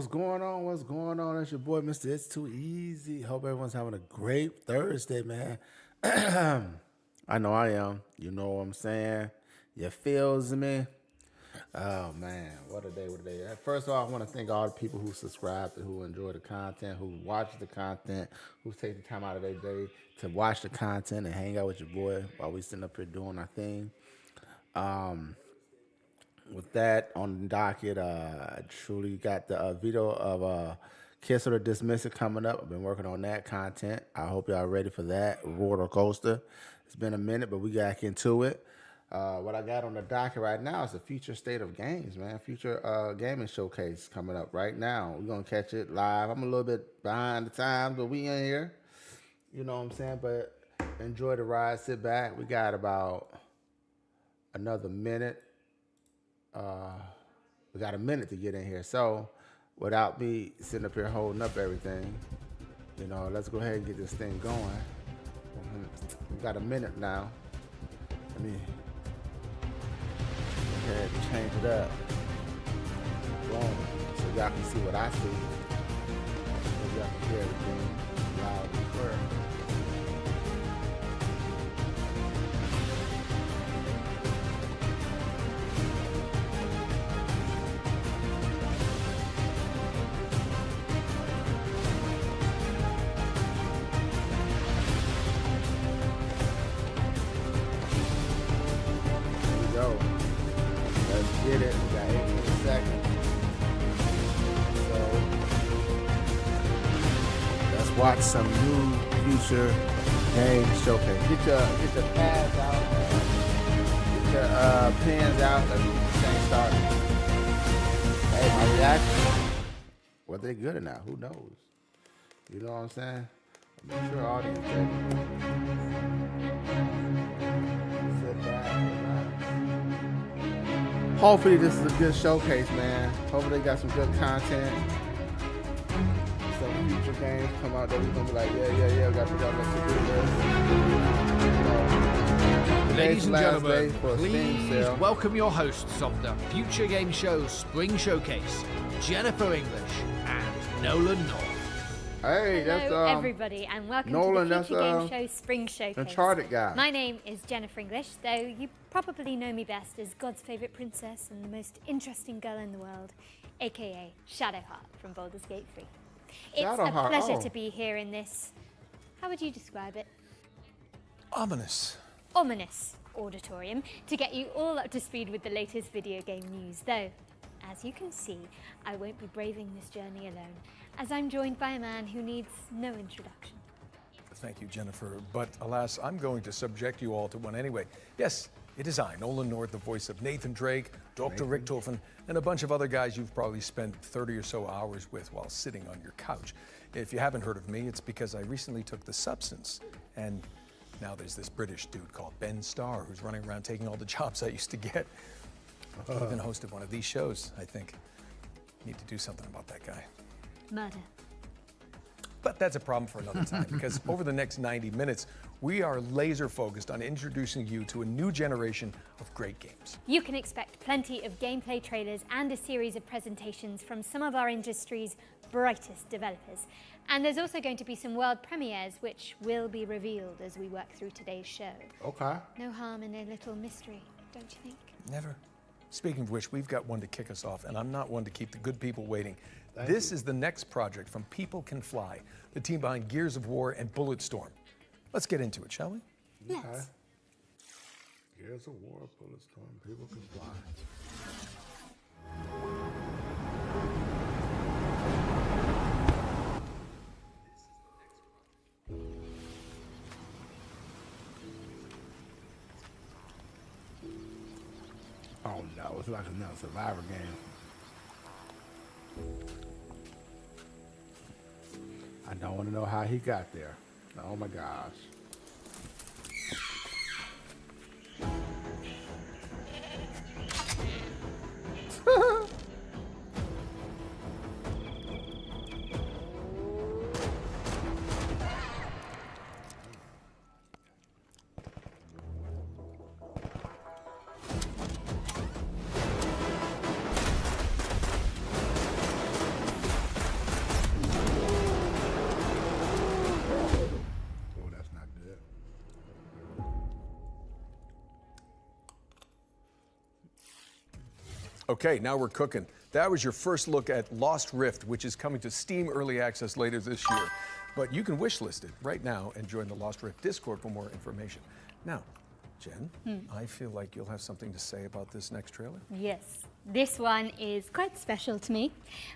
What's going on? What's going on? It's your boy, Mr. It's Too Easy. Hope everyone's having a great Thursday, man. I know I am. You know what I'm saying? You feels me? Oh, man. What a day, what a day. First of all, I want to thank all the people who subscribe, who enjoy the content, who watch the content, who take the time out of their day to watch the content and hang out with your boy while we sitting up here doing our thing. With that on the docket, I truly got the video of Kiss or Dismiss It coming up. I've been working on that content. I hope y'all ready for that roller coaster. It's been a minute, but we got into it. What I got on the docket right now is the future state of games, man. Future gaming showcase coming up right now. We're going to catch it live. I'm a little bit behind the times, but we in here. You know what I'm saying? But enjoy the ride. Sit back. We got about another minute. We got a minute to get in here. So without me sitting up here holding up everything, you know, let's go ahead and get this thing going. We got a minute now. Let me go ahead and change it up. Boom. So y'all can see what I see. So y'all can hear everything loud and clear. Get it. We got 18 seconds. So let's watch some new future game showcase. Get your pads out, man. Get your pens out. Let's get this thing started. Hey, my reaction. Were they good or not? Who knows? You know what I'm saying? I'm sure audience ready. Sit back, relax. Hopefully this is a good showcase, man. Hopefully they got some good content. Some future games come out that we're gonna be like, yeah, we got to go. Let's do this. Ladies and gentlemen, please welcome your hosts of the Future Game Show Spring Showcase, Jennifer English and Nolan North. Hey, hello, that's everybody, and welcome Nolan, to the Future that's, Game Show Spring Showcase. Uncharted guy. My name is Jennifer English, though you probably know me best as God's favourite princess and the most interesting girl in the world, aka Shadowheart from Baldur's Gate 3. It's Shadowheart, a pleasure to be here in this, how would you describe it? Ominous Auditorium to get you all up to speed with the latest video game news, though, as you can see, I won't be braving this journey alone, as I'm joined by a man who needs no introduction. Thank you, Jennifer. But alas, I'm going to subject you all to one anyway. Yes, it is I, Nolan North, the voice of Nathan Drake, Dr. Richtofen, and a bunch of other guys you've probably spent 30 or so hours with while sitting on your couch. If you haven't heard of me, it's because I recently took the substance, and now there's this British dude called Ben Starr who's running around taking all the jobs I used to get. He even hosted one of these shows, I think. Need to do something about that guy. Murder. But that's a problem for another time, because over the next 90 minutes, we are laser focused on introducing you to a new generation of great games. You can expect plenty of gameplay trailers and a series of presentations from some of our industry's brightest developers. And there's also going to be some world premieres which will be revealed as we work through today's show. Okay. No harm in a little mystery, don't you think? Never. Speaking of which, we've got one to kick us off, and I'm not one to keep the good people waiting. This is the next project from People Can Fly, the team behind Gears of War and Bulletstorm. Let's get into it, shall we? Let's. Okay. Gears of War, Bulletstorm, People Can Fly. Oh no, it's like another Survivor game. I don't want to know how he got there. Oh my gosh. Okay, now we're cooking. That was your first look at Lost Rift, which is coming to Steam Early Access later this year. But you can wishlist it right now and join the Lost Rift Discord for more information. Now, Jen, I feel like you'll have something to say about this next trailer. Yes, this one is quite special to me.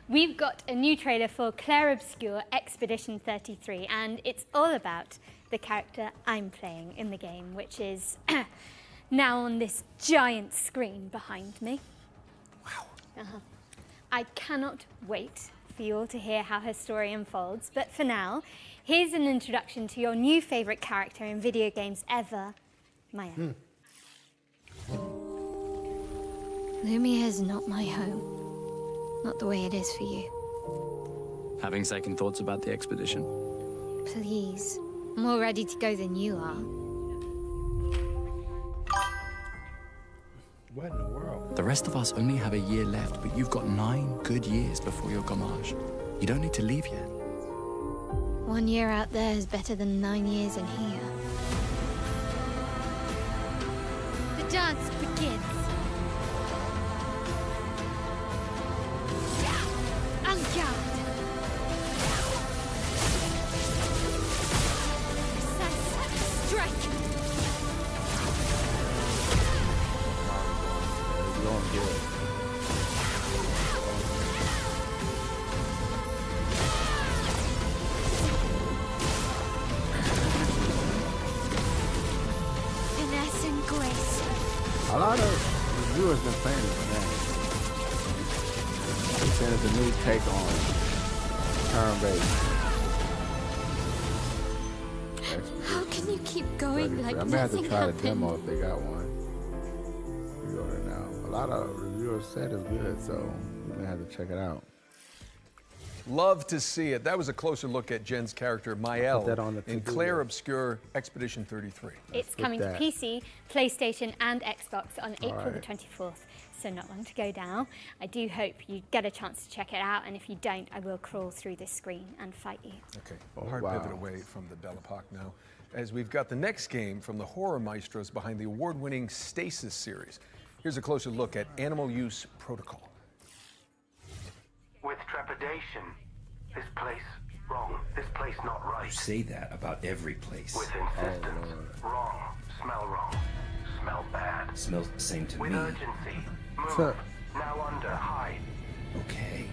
We've got a new trailer for Clair Obscur Expedition 33, and it's all about the character I'm playing in the game, which is now on this giant screen behind me. Wow. I cannot wait for you all to hear how her story unfolds, but for now, here's an introduction to your new favourite character in video games ever, Maya. Lumia's not my home. Not the way it is for you. Having second thoughts about the expedition? Please. I'm more ready to go than you are. What in the world? The rest of us only have a year left, but you've got 9 good years before your Gamage. You don't need to leave yet. 1 year out there is better than 9 years in here. The dance begins. En-garde. Precise strike. It's going good. Finesse and grace. A lot of reviewers been playing this game. They said it's a new take on turn-based. How can you keep going like I may have to nothing try the happened? demo if they got one. We order it now. A lot of reviewers said it's good, so we may have to check it out. Love to see it. That was a closer look at Jen's character, Mael, that on the in to-do Clair list. Obscur Expedition 33. It's put coming to that. PC, PlayStation, and Xbox on April the right. 24th, so not long to go now. I do hope you get a chance to check it out, and if you don't, I will crawl through this screen and fight you. Okay, Oh, hard wow. pivot away from the Belle Epoque now, as we've got the next game from the horror maestros behind the award-winning Stasis series. Here's a closer look at Animal Use Protocol. With trepidation. This place wrong. This place not right. You say that about every place. With insistence. Wrong. Smell wrong. Smell bad. Smells the same to With me. urgency. Move. Sir. Now under. Hide. Okay.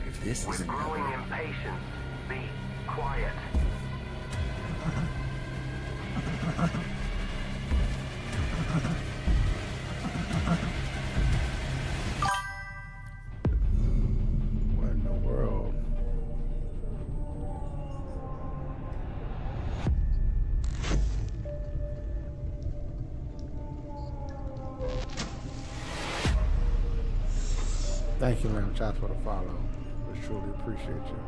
If this With isn't growing impatience. Be quiet. What in the world? Thank you, Lamb Chops, for the follow. We truly appreciate you.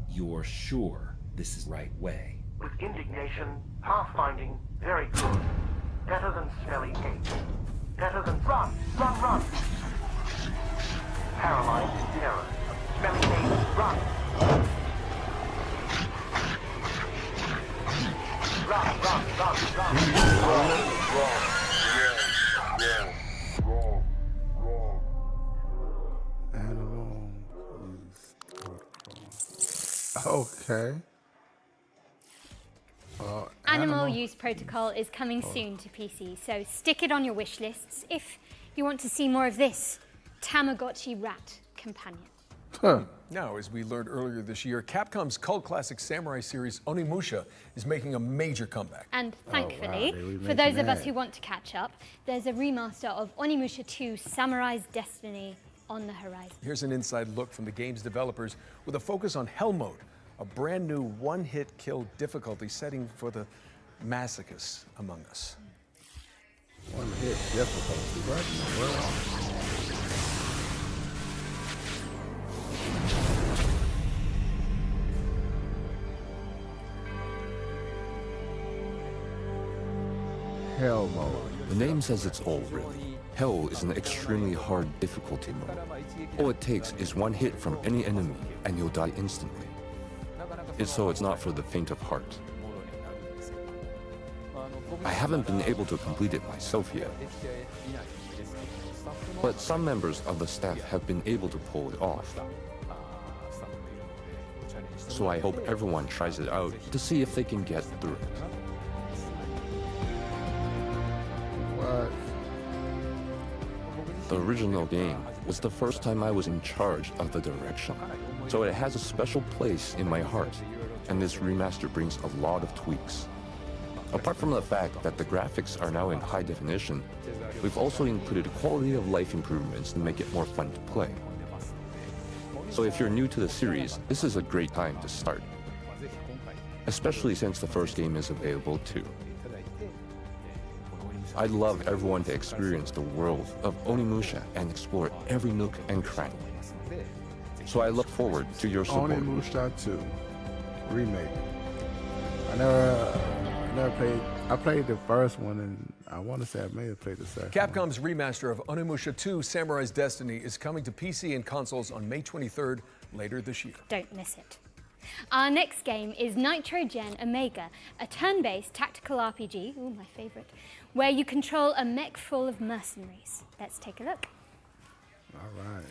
You're sure this is the right way? With indignation. Pathfinding. Very good. Better than smelly hate. Better than run. Run, run. Paralyzed terror. Smelly hate. Run. Run, run, run, run. Animal use protocol. Okay. Well, Animal Use Protocol is coming soon to PC, so stick it on your wish lists if you want to see more of this Tamagotchi rat companion. Huh. Now, as we learned earlier this year, Capcom's cult classic samurai series Onimusha is making a major comeback. And thankfully, they're for remaking those of us that. who want to catch up, there's a remaster of Onimusha 2 Samurai's Destiny on the horizon. Here's an inside look from the game's developers with a focus on Hell Mode, a brand new one-hit kill difficulty setting for the masochists among us. One hit difficulty. What in the world? Hell mode. The name says it's all, really. Hell is an extremely hard difficulty mode. All it takes is one hit from any enemy, and you'll die instantly. It's not for the faint of heart. I haven't been able to complete it myself yet. But some members of the staff have been able to pull it off. So I hope everyone tries it out to see if they can get through it. What? The original game was the first time I was in charge of the direction, so it has a special place in my heart, and this remaster brings a lot of tweaks. Apart from the fact that the graphics are now in high definition, we've also included quality of life improvements to make it more fun to play. So if you're new to the series, this is a great time to start, especially since the first game is available too. I'd love everyone to experience the world of Onimusha and explore every nook and cranny. So I look forward to your support. Onimusha 2 remake. I never played. I played the first one, and I want to say I may have played the second. Capcom's remaster of Onimusha 2: Samurai's Destiny is coming to PC and consoles on May 23rd, later this year. Don't miss it. Our next game is Nitrogen Omega, a turn-based tactical RPG, ooh, my favorite, where you control a mech full of mercenaries. Let's take a look. All right.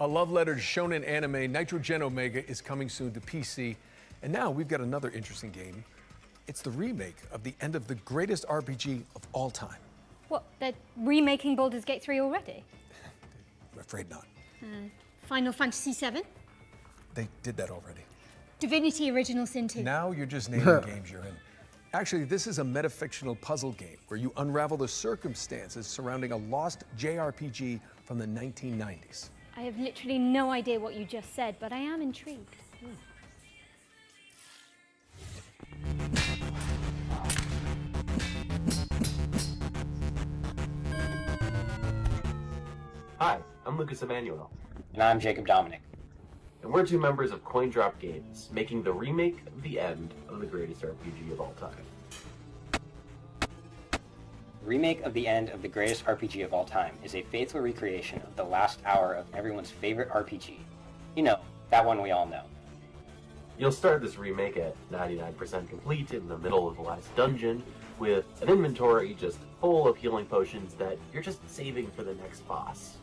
A love letter to shonen anime, Nitrogen Omega is coming soon to PC. And now we've got another interesting game. It's the remake of the end of the greatest RPG of all time. What, they're remaking Baldur's Gate 3 already? I'm afraid not. Final Fantasy VII? They did that already. Divinity Original Sin 2? Now you're just naming games you're in. Actually, this is a metafictional puzzle game where you unravel the circumstances surrounding a lost JRPG from the 1990s. I have literally no idea what you just said, but I am intrigued. Hi, I'm Lucas Emanuel. And I'm Jacob Dominic. And we're two members of CoinDrop Games, making the remake of the end of the greatest RPG of all time. Remake of the end of the greatest RPG of all time is a faithful recreation of the last hour of everyone's favorite RPG. You know, that one we all know. You'll start this remake at 99% complete in the middle of the last dungeon, with an inventory just full of healing potions that you're just saving for the next boss.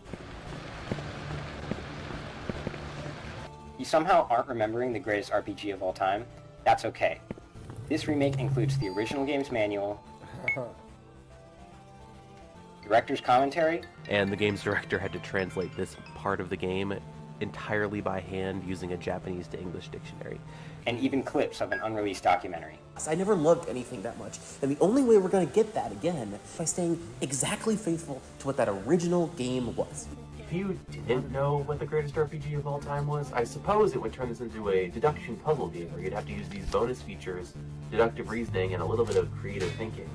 You somehow aren't remembering the greatest RPG of all time? That's okay. This remake includes the original game's manual, director's commentary, and the game's director had to translate this part of the game entirely by hand using a Japanese to English dictionary. And even clips of an unreleased documentary. I never loved anything that much, and the only way we're going to get that again is by staying exactly faithful to what that original game was. If you didn't know what the greatest RPG of all time was, I suppose it would turn this into a deduction puzzle game where you'd have to use these bonus features, deductive reasoning, and a little bit of creative thinking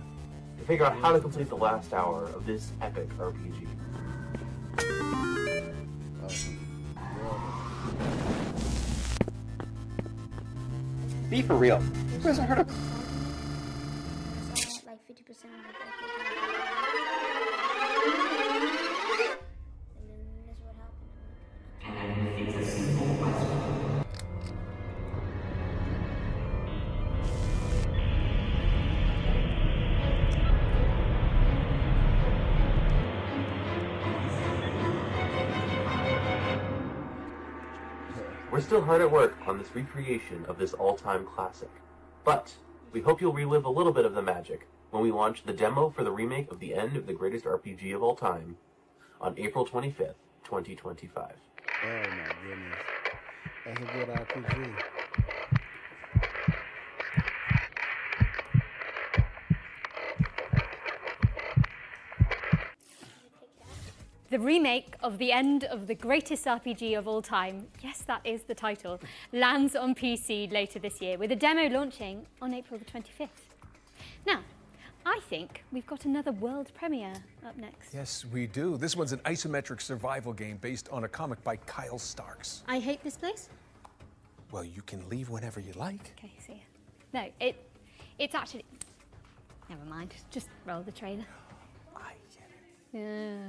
to figure out how to complete the last hour of this epic RPG. Be for real. Who hasn't heard of... Like 50% of my and then that's what happened. It's a simple question. still hard at work on this recreation of this all-time classic. But we hope you'll relive a little bit of the magic when we launch the demo for the remake of The End of the Greatest RPG of All Time on April 25th, 2025. Oh my goodness. That's a good RPG. The remake of The End of the Greatest RPG of All Time, yes, that is the title, lands on PC later this year, with a demo launching on April the 25th. Now, I think we've got another world premiere up next. Yes, we do. This one's an isometric survival game based on a comic by Kyle Starks. I hate this place? Well, you can leave whenever you like. Okay, see ya. No, it's actually... Never mind, just roll the trailer. I get it. Yeah.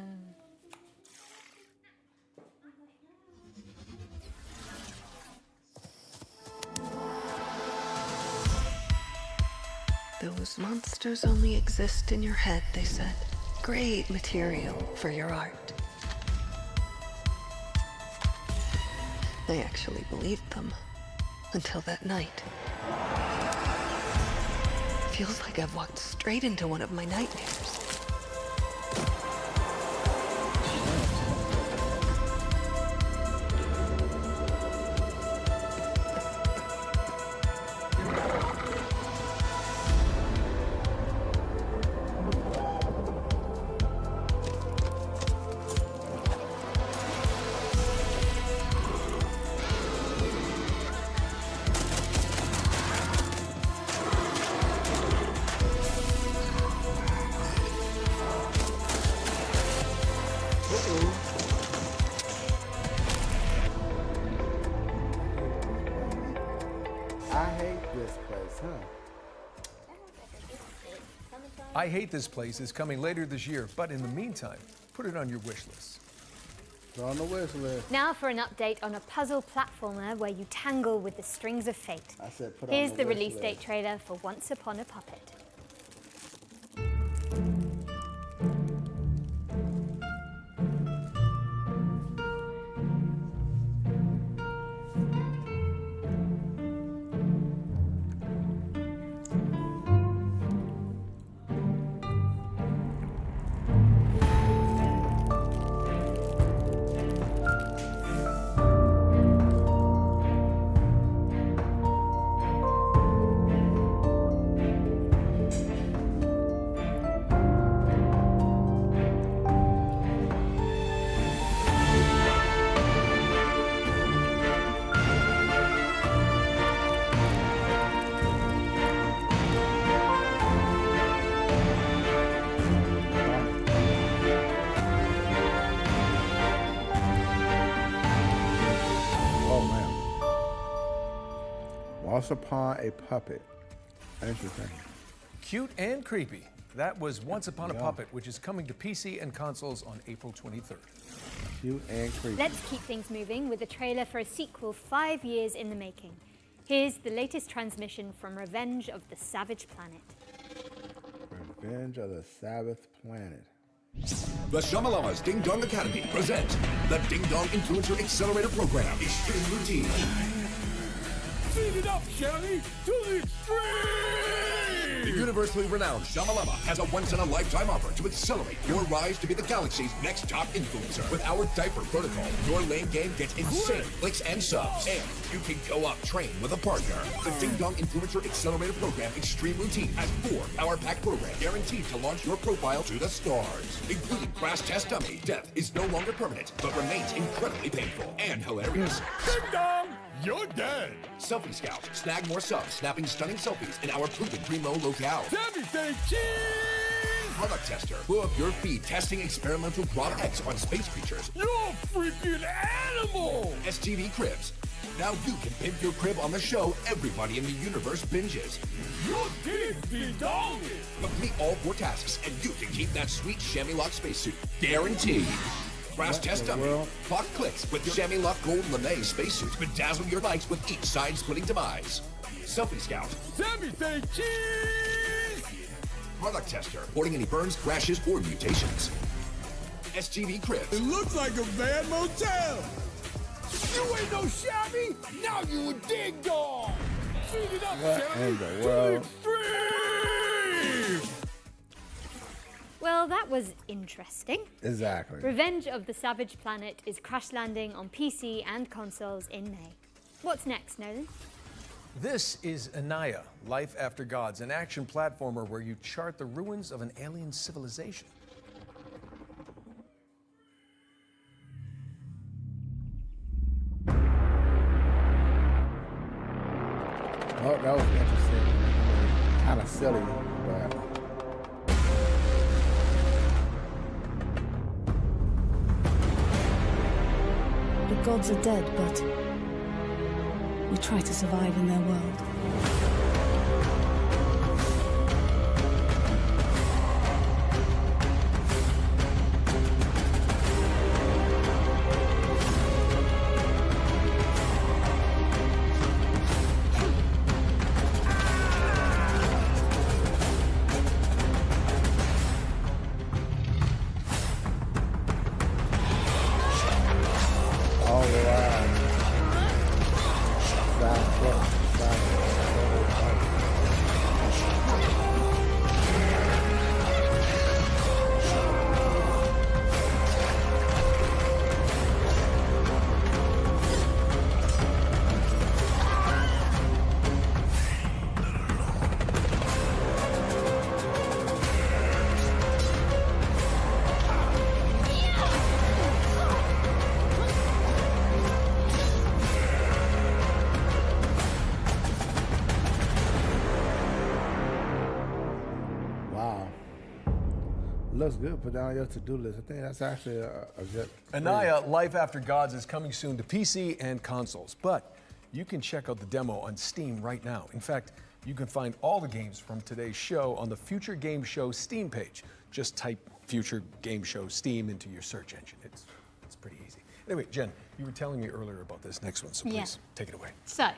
Those monsters only exist in your head, they said. Great material for your art. I actually believed them. Until that night. Feels like I've walked straight into one of my nightmares. I Hate This Place is coming later this year, but in the meantime, put it on your wish list. It's on the wish list. Now for an update on a puzzle platformer where you tangle with the strings of fate. I said put Here's on the wish release list. date trailer for Once Upon a Puppet. Once Upon a Puppet. Interesting. Cute and creepy. That was Once Upon a Puppet, which is coming to PC and consoles on April 23rd. Cute and creepy. Let's keep things moving with a trailer for a sequel 5 years in the making. Here's the latest transmission from Revenge of the Savage Planet. Revenge of the Sabbath Planet. The Shamalama's Ding Dong Academy present the Ding Dong Influencer Accelerator Program, Extreme Routine. Speed it up, Shelly, to the extreme! The universally renowned Shamalama has a once-in-a-lifetime offer to accelerate your rise to be the galaxy's next top influencer. With our diaper protocol, your lane game gets insane clicks and subs, and you can go up train with a partner. The Ding Dong Influencer Accelerator Program Extreme Routine has 4 power-packed programs guaranteed to launch your profile to the stars, including crash test dummy. Death is no longer permanent, but remains incredibly painful and hilarious. Ding Dong, you're dead. Selfie Scout. Snag more subs, snapping stunning selfies in our proven primo locale. Sammy say cheese! Product Tester. Blow up your feed testing experimental Quad X on space creatures. You're a freaking animal! STV Cribs. Now you can pimp your crib on the show everybody in the universe binges. Your kids be dogging! Complete all 4 tasks and you can keep that sweet chamois lock spacesuit. Guaranteed. Crash test dummy. Clock clicks with Chamois Lock Gold Lame spacesuit. Bedazzle your likes with each side-splitting demise. Selfie Scout. Sammy say cheese! Product Tester. Reporting any burns, crashes, or mutations. STV Cribs. It looks like a bad motel! You ain't no shabby. Now you a dig dog. Feed it up, What shabby. in the world? Well, that was interesting. Exactly. Revenge of the Savage Planet is crash landing on PC and consoles in May. What's next, Nolan? This is Anaya, Life After Gods, an action platformer where you chart the ruins of an alien civilization. Oh, that was interesting. Kind of silly, but. The gods are dead, but we try to survive in their world. Looks good. Put down your to-do list. I think that's actually a good. Anaya, Life After Gods is coming soon to PC and consoles, but you can check out the demo on Steam right now. In fact, you can find all the games from today's show on the Future Game Show Steam page. Just type Future Game Show Steam into your search engine. It's pretty easy. Anyway, Jen, you were telling me earlier about this next one, so please take it away. So,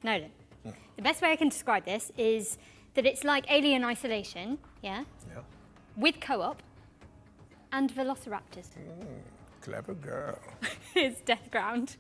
Nolan, the best way I can describe this is that it's like Alien Isolation, yeah? Yeah. With co-op and velociraptors. Clever girl. It's Deathground.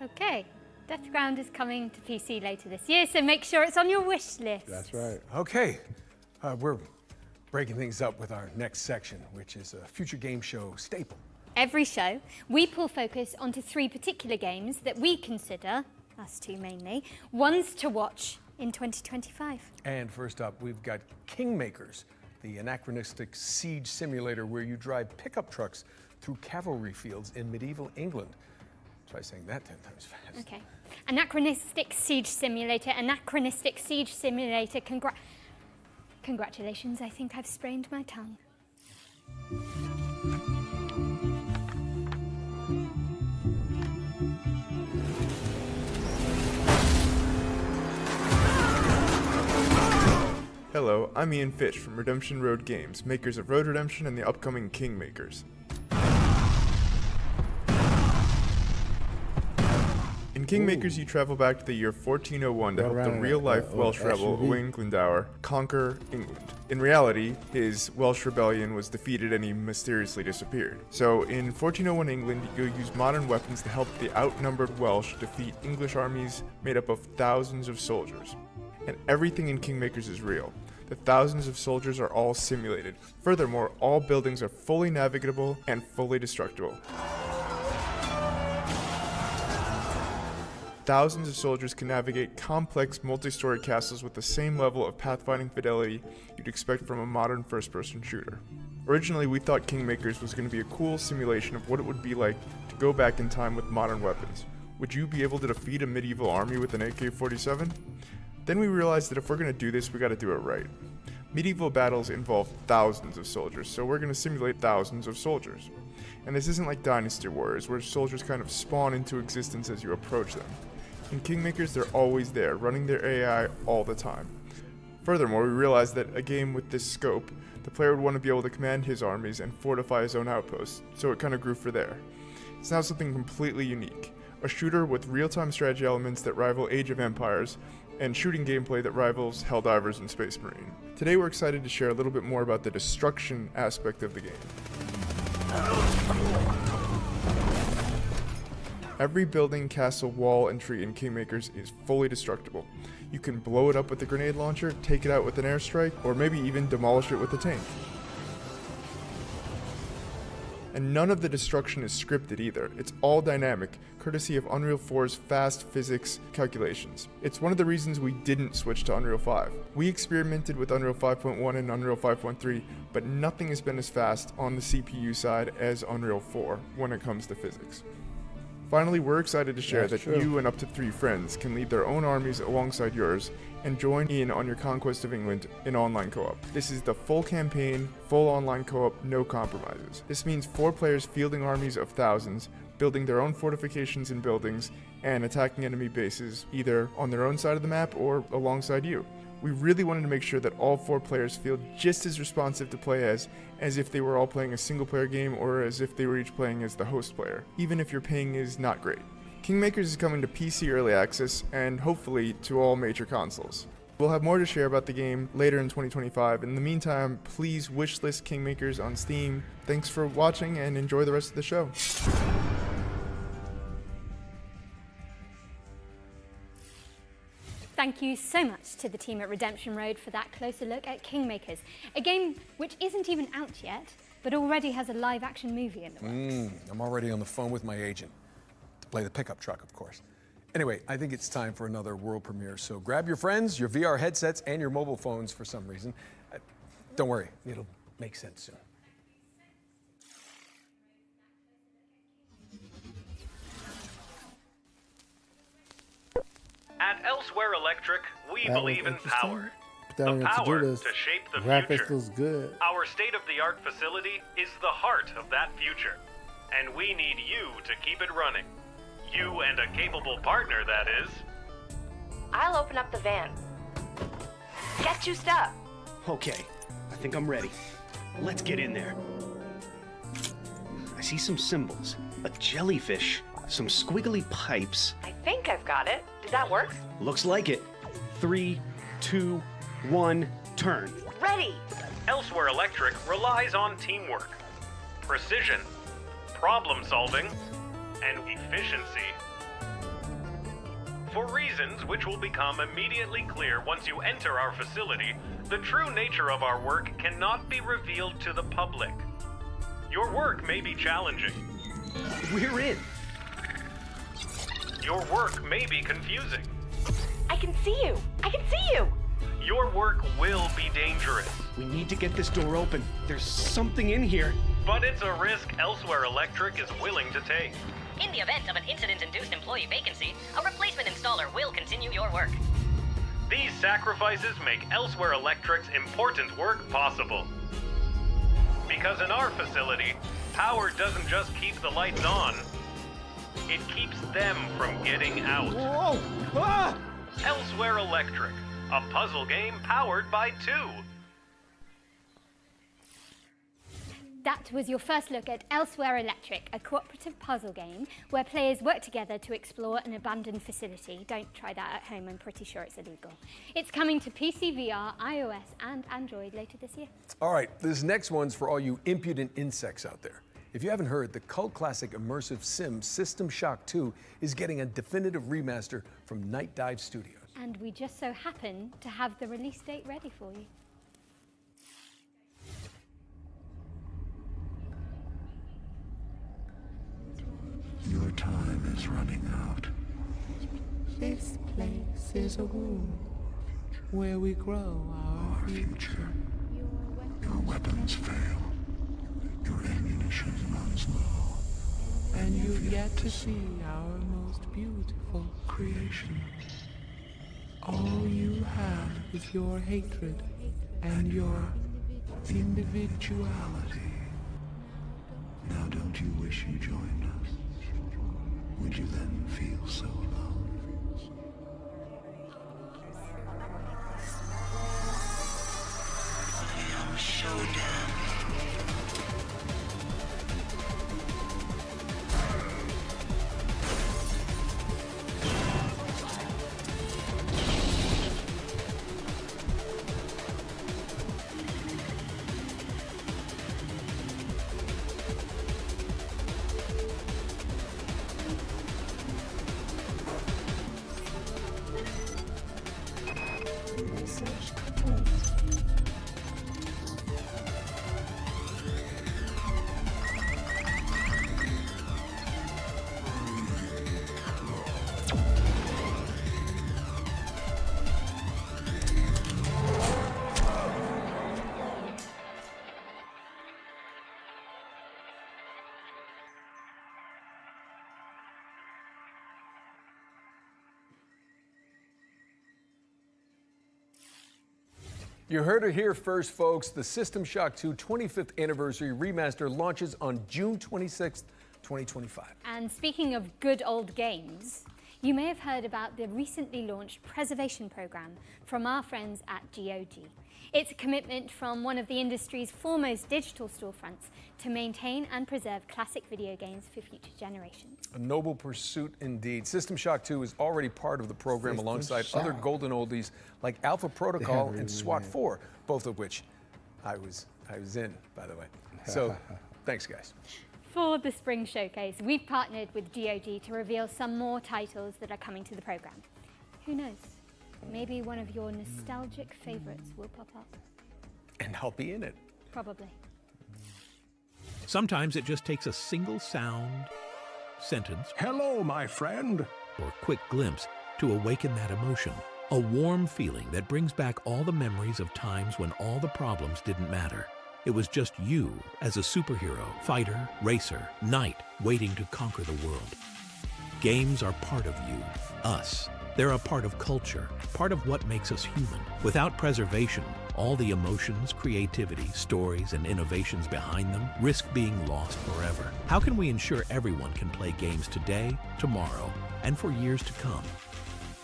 Okay, Deathground is coming to PC later this year, so make sure it's on your wish list. That's right. Okay, we're breaking things up with our next section, which is a Future Game Show staple. Every show, we pull focus onto 3 particular games that we consider, us two mainly, ones to watch in 2025. And first up, we've got Kingmakers, the anachronistic siege simulator where you drive pickup trucks through cavalry fields in medieval England. Try saying that 10 times fast. Okay. Anachronistic Siege Simulator, Anachronistic Siege Simulator, congratulations, I think I've sprained my tongue. Hello, I'm Ian Fish from Redemption Road Games, makers of Road Redemption and the upcoming Kingmakers. In In Kingmakers, you travel back to the year 1401 to help the real-life Welsh rebel Owain Glendower conquer England. In reality, his Welsh rebellion was defeated and he mysteriously disappeared. So in 1401 England, you use modern weapons to help the outnumbered Welsh defeat English armies made up of thousands of soldiers. And everything in Kingmakers is real. The thousands of soldiers are all simulated. Furthermore, all buildings are fully navigable and fully destructible. Thousands of soldiers can navigate complex multi-story castles with the same level of pathfinding fidelity you'd expect from a modern first-person shooter. Originally, we thought Kingmakers was going to be a cool simulation of what it would be like to go back in time with modern weapons. Would you be able to defeat a medieval army with an AK-47? Then we realized that if we're going to do this, we got to do it right. Medieval battles involve thousands of soldiers, so we're going to simulate thousands of soldiers. And this isn't like Dynasty Warriors, where soldiers kind of spawn into existence as you approach them. In Kingmakers, they're always there, running their AI all the time. Furthermore, we realized that a game with this scope, the player would want to be able to command his armies and fortify his own outposts, so it kind of grew for there. It's now something completely unique, a shooter with real-time strategy elements that rival Age of Empires, and shooting gameplay that rivals Helldivers and Space Marine. Today we're excited to share a little bit more about the destruction aspect of the game. Every building, castle, wall, and tree in Kingmakers is fully destructible. You can blow it up with a grenade launcher, take it out with an airstrike, or maybe even demolish it with a tank. And none of the destruction is scripted either. It's all dynamic, courtesy of Unreal 4's fast physics calculations. It's one of the reasons we didn't switch to Unreal 5. We experimented with Unreal 5.1 and Unreal 5.3, but nothing has been as fast on the CPU side as Unreal 4 when it comes to physics. Finally, we're excited to share that you and up to 3 friends can lead their own armies alongside yours and join in on your conquest of England in online co-op. This is the full campaign, full online co-op, no compromises. This means 4 players fielding armies of thousands, building their own fortifications and buildings, and attacking enemy bases either on their own side of the map or alongside you. We really wanted to make sure that all 4 players feel just as responsive to play as if they were all playing a single player game or as if they were each playing as the host player, even if your ping is not great. Kingmakers is coming to PC Early Access and hopefully to all major consoles. We'll have more to share about the game later in 2025. In the meantime, please wishlist Kingmakers on Steam. Thanks for watching and enjoy the rest of the show. Thank you so much to the team at Redemption Road for that closer look at Kingmakers, a game which isn't even out yet, but already has a live-action movie in the works. I'm already on the phone with my agent, to play the pickup truck, of course. Anyway, I think it's time for another world premiere, so grab your friends, your VR headsets, and your mobile phones for some reason. Don't worry, it'll make sense soon. At Elsewhere Electric, we believe in power. The power to shape the graphics future. looks good. Our state-of-the-art facility is the heart of that future. And we need you to keep it running. You and a capable partner, that is. I'll open up the van. Get juiced up. Okay, I think I'm ready. Let's get in there. I see some symbols. A jellyfish, some squiggly pipes. I think I've got it. Did that work? Looks like it. 3, 2, 1, turn. Ready! Elsewhere Electric relies on teamwork, precision, problem solving, and efficiency. For reasons which will become immediately clear once you enter our facility, the true nature of our work cannot be revealed to the public. Your work may be challenging. We're in. Your work may be confusing. I can see you! I can see you! Your work will be dangerous. We need to get this door open. There's something in here. But it's a risk Elsewhere Electric is willing to take. In the event of an incident-induced employee vacancy, a replacement installer will continue your work. These sacrifices make Elsewhere Electric's important work possible. Because in our facility, power doesn't just keep the lights on, it keeps them from getting out. Whoa! Ah! Elsewhere Electric, a puzzle game powered by 2. That was your first look at Elsewhere Electric, a cooperative puzzle game where players work together to explore an abandoned facility. Don't try that at home, I'm pretty sure it's illegal. It's coming to PC, VR, iOS and Android later this year. All right, this next one's for all you impudent insects out there. If you haven't heard, the cult classic immersive sim System Shock 2 is getting a definitive remaster from Night Dive Studios. And we just so happen to have the release date ready for you. Your time is running out. This place is a womb where we grow our future. Your weapons fail. Your ammunition runs low. And you've yet to see our most beautiful creation. All you have is your hatred and your individuality. Now don't you wish you joined us? Would you then feel so alone? I am Shodan. You heard it here first, folks. The System Shock 2 25th Anniversary Remaster launches on June 26th, 2025. And speaking of good old games, you may have heard about the recently launched preservation program from our friends at GOG. It's a commitment from one of the industry's foremost digital storefronts to maintain and preserve classic video games for future generations. A noble pursuit indeed. System Shock 2 is already part of the program alongside other golden oldies like Alpha Protocol and SWAT 4, both of which I was in, by the way. So, thanks, guys. For the Spring Showcase, we've partnered with GOG to reveal some more titles that are coming to the program. Who knows? Maybe one of your nostalgic favorites will pop up. And I'll be in it. Probably. Sometimes it just takes a single sound, sentence, Hello, my friend, or quick glimpse to awaken that emotion. A warm feeling that brings back all the memories of times when all the problems didn't matter. It was just you as a superhero, fighter, racer, knight, waiting to conquer the world. Games are part of you, us. They're a part of culture, part of what makes us human. Without preservation, all the emotions, creativity, stories, and innovations behind them risk being lost forever. How can we ensure everyone can play games today, tomorrow, and for years to come?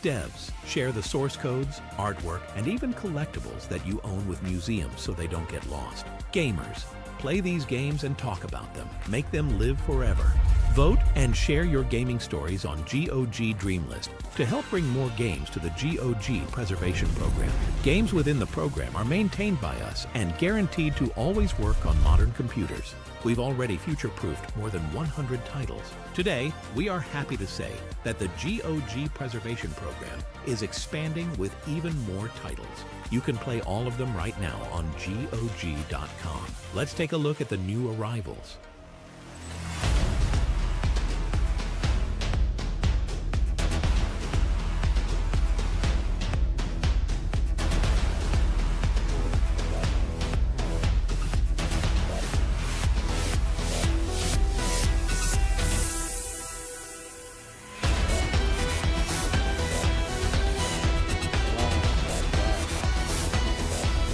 Devs share the source codes, artwork, and even collectibles that you own with museums so they don't get lost. Gamers, play these games and talk about them. Make them live forever. Vote and share your gaming stories on GOG Dreamlist to help bring more games to the GOG Preservation Program. Games within the program are maintained by us and guaranteed to always work on modern computers. We've already future-proofed more than 100 titles. Today, we are happy to say that the GOG Preservation Program is expanding with even more titles. You can play all of them right now on GOG.com. Let's take a look at the new arrivals.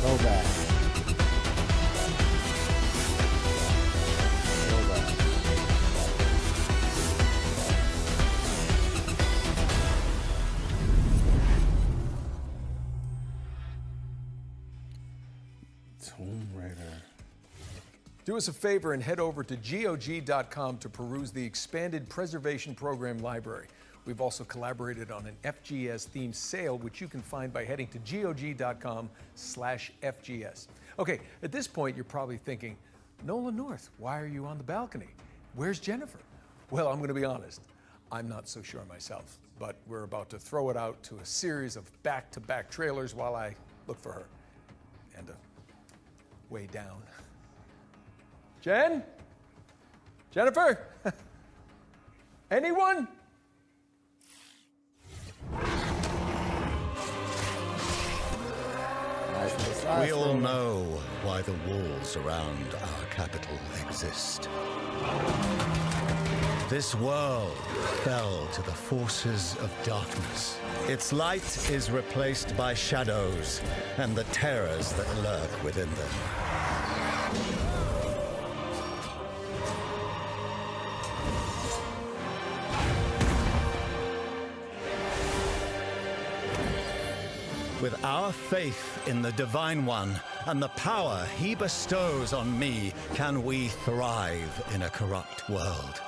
Go back. Tomb Raider. Do us a favor and head over to GOG.com to peruse the expanded Preservation Program library. We've also collaborated on an FGS-themed sale, which you can find by heading to GOG.com/FGS. Okay, at this point, you're probably thinking, Nolan North, why are you on the balcony? Where's Jennifer? Well, I'm going to be honest. I'm not so sure myself, but we're about to throw it out to a series of back-to-back trailers while I look for her. And way down. Jen? Jennifer? Anyone? We all know why the walls around our capital exist. This world fell to the forces of darkness. Its light is replaced by shadows and the terrors that lurk within them. With our faith in the Divine One and the power he bestows on me, can we thrive in a corrupt world.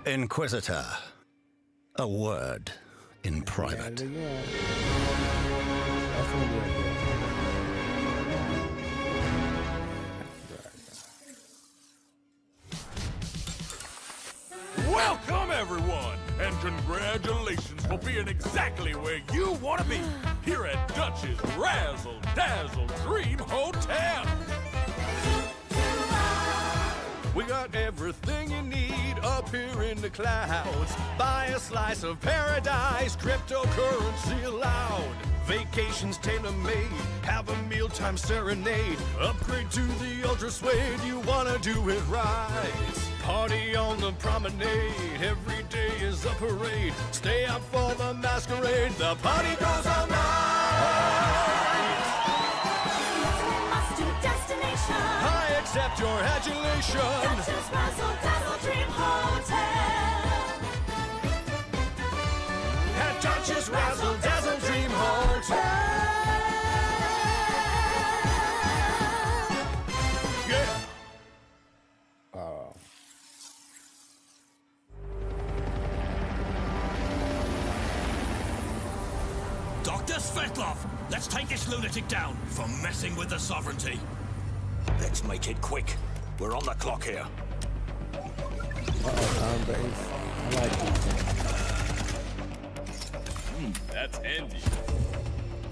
Inquisitor, a word in private. Welcome, everyone, and congratulations for being exactly where you want to be, here at Dutch's Razzle Dazzle Dream Hotel. We got everything you need up here in the clouds. Buy a slice of paradise, cryptocurrency allowed. Vacations tailor-made, have a mealtime serenade. Upgrade to the Ultra Suede, you wanna do it right. Party on the promenade, every day is a parade. Stay out for the masquerade, the party goes all night. I accept your adulation. Dutch's Razzle Dazzle Dream Hotel. At Dutch's Razzle Dazzle Dream Hotel. Yeah. Dr. Svetlov, let's take this lunatic down for messing with the sovereignty. Let's make it quick. We're on the clock here. That's handy.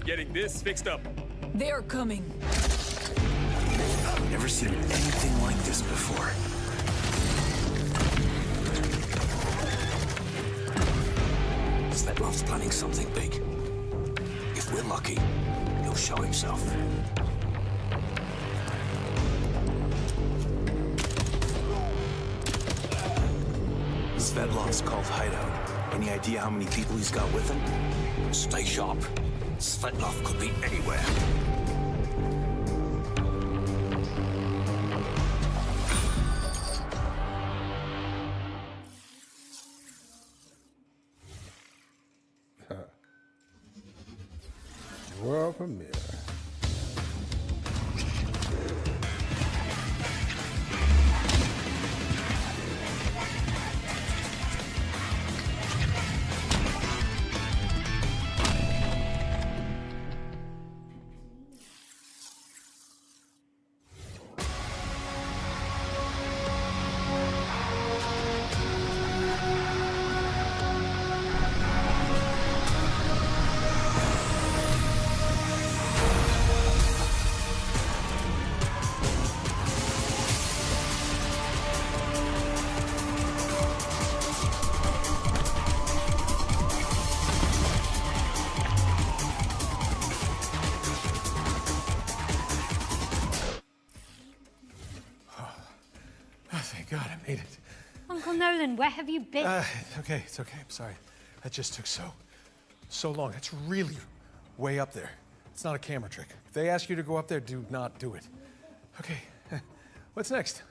Getting this fixed up. They're coming. I've never seen anything like this before. Svetlov's planning something big. If we're lucky, he'll show himself. Svetlov's called hideout. Any idea how many people he's got with him? Stay sharp. Svetlov could be anywhere. World premiere. Thank God I made it. Uncle Nolan, where have you been? It's okay. I'm sorry. That just took so long. It's really way up there. It's not a camera trick. If they ask you to go up there, do not do it. Okay, what's next?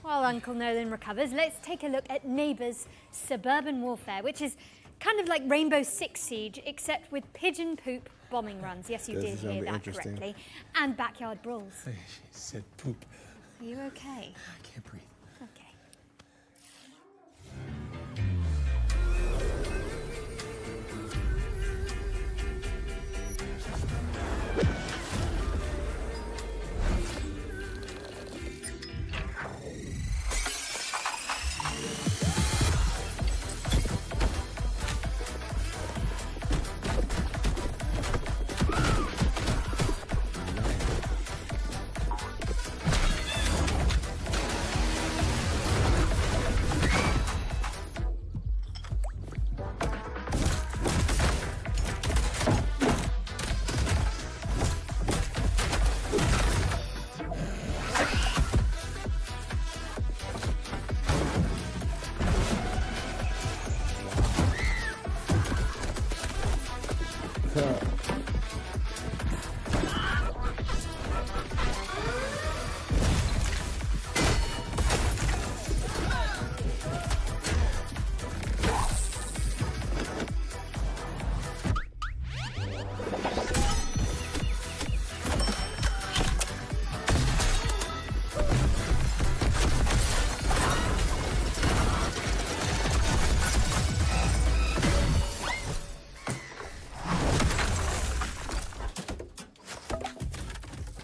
While Uncle Nolan recovers, let's take a look at Neighbours Suburban Warfare, which is kind of like Rainbow Six Siege, except with pigeon poop bombing runs. Yes, you did hear that correctly. And backyard brawls. She said poop. Are you okay? I can't breathe. Okay.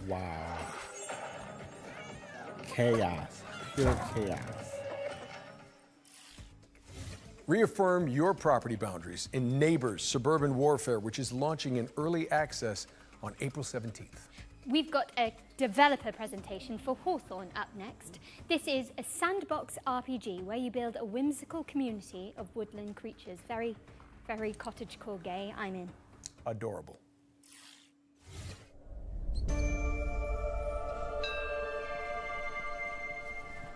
Wow. Chaos. Pure chaos. Reaffirm your property boundaries in Neighbours Suburban Warfare, which is launching in early access on April 17th. We've got a developer presentation for Hawthorne up next. This is a sandbox RPG where you build a whimsical community of woodland creatures. Very, very cottagecore gay. I'm in. Adorable.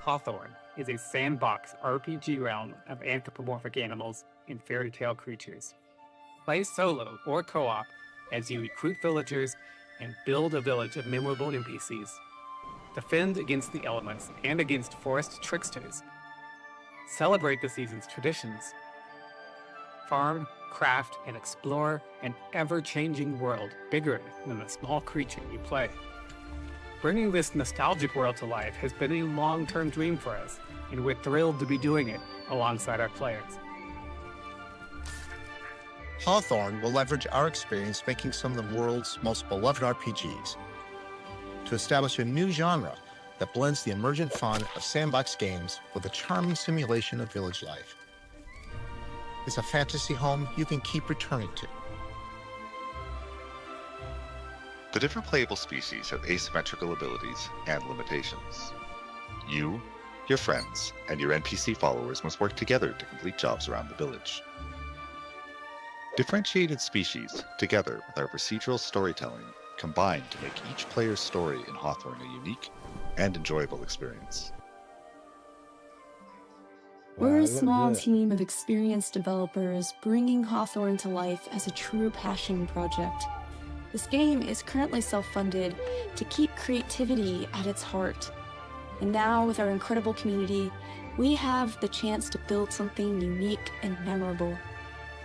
Hawthorne is a sandbox RPG realm of anthropomorphic animals and fairy tale creatures. Play solo or co-op as you recruit villagers and build a village of memorable NPCs. Defend against the elements and against forest tricksters. Celebrate the season's traditions. Farm, craft, and explore an ever-changing world bigger than the small creature you play. Bringing this nostalgic world to life has been a long-term dream for us, and we're thrilled to be doing it alongside our players. Hawthorne will leverage our experience making some of the world's most beloved RPGs to establish a new genre that blends the emergent fun of sandbox games with a charming simulation of village life. It's a fantasy home you can keep returning to. The different playable species have asymmetrical abilities and limitations. You, your friends, and your NPC followers must work together to complete jobs around the village. Differentiated species, together with our procedural storytelling, combine to make each player's story in Hawthorne a unique and enjoyable experience. We're a small team of experienced developers bringing Hawthorne to life as a true passion project. This game is currently self-funded to keep creativity at its heart. And now, with our incredible community, we have the chance to build something unique and memorable.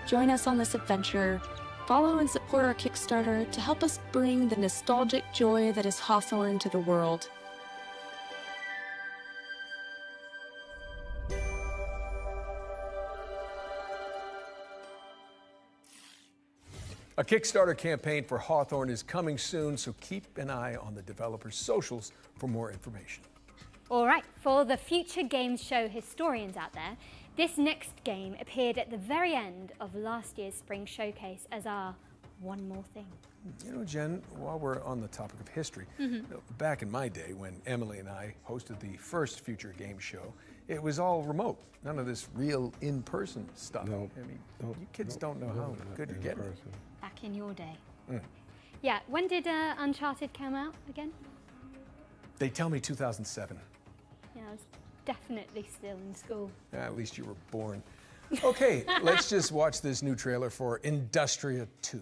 Join us on this adventure. Follow and support our Kickstarter to help us bring the nostalgic joy that is Hawthorne to the world. A Kickstarter campaign for Hawthorne is coming soon, so keep an eye on the developers' socials for more information. All right, for the future games show historians out there, this next game appeared at the very end of last year's spring showcase as our one more thing. You know, Jen, while we're on the topic of history, back in my day when Emily and I hosted the first Future Game Show, it was all remote. None of this real in-person stuff. I mean, you kids don't know how good you're getting. Back in your day. Yeah, when did Uncharted come out again? They tell me 2007. Yeah, I was definitely still in school. At least you were born. Okay, let's just watch this new trailer for Industria 2.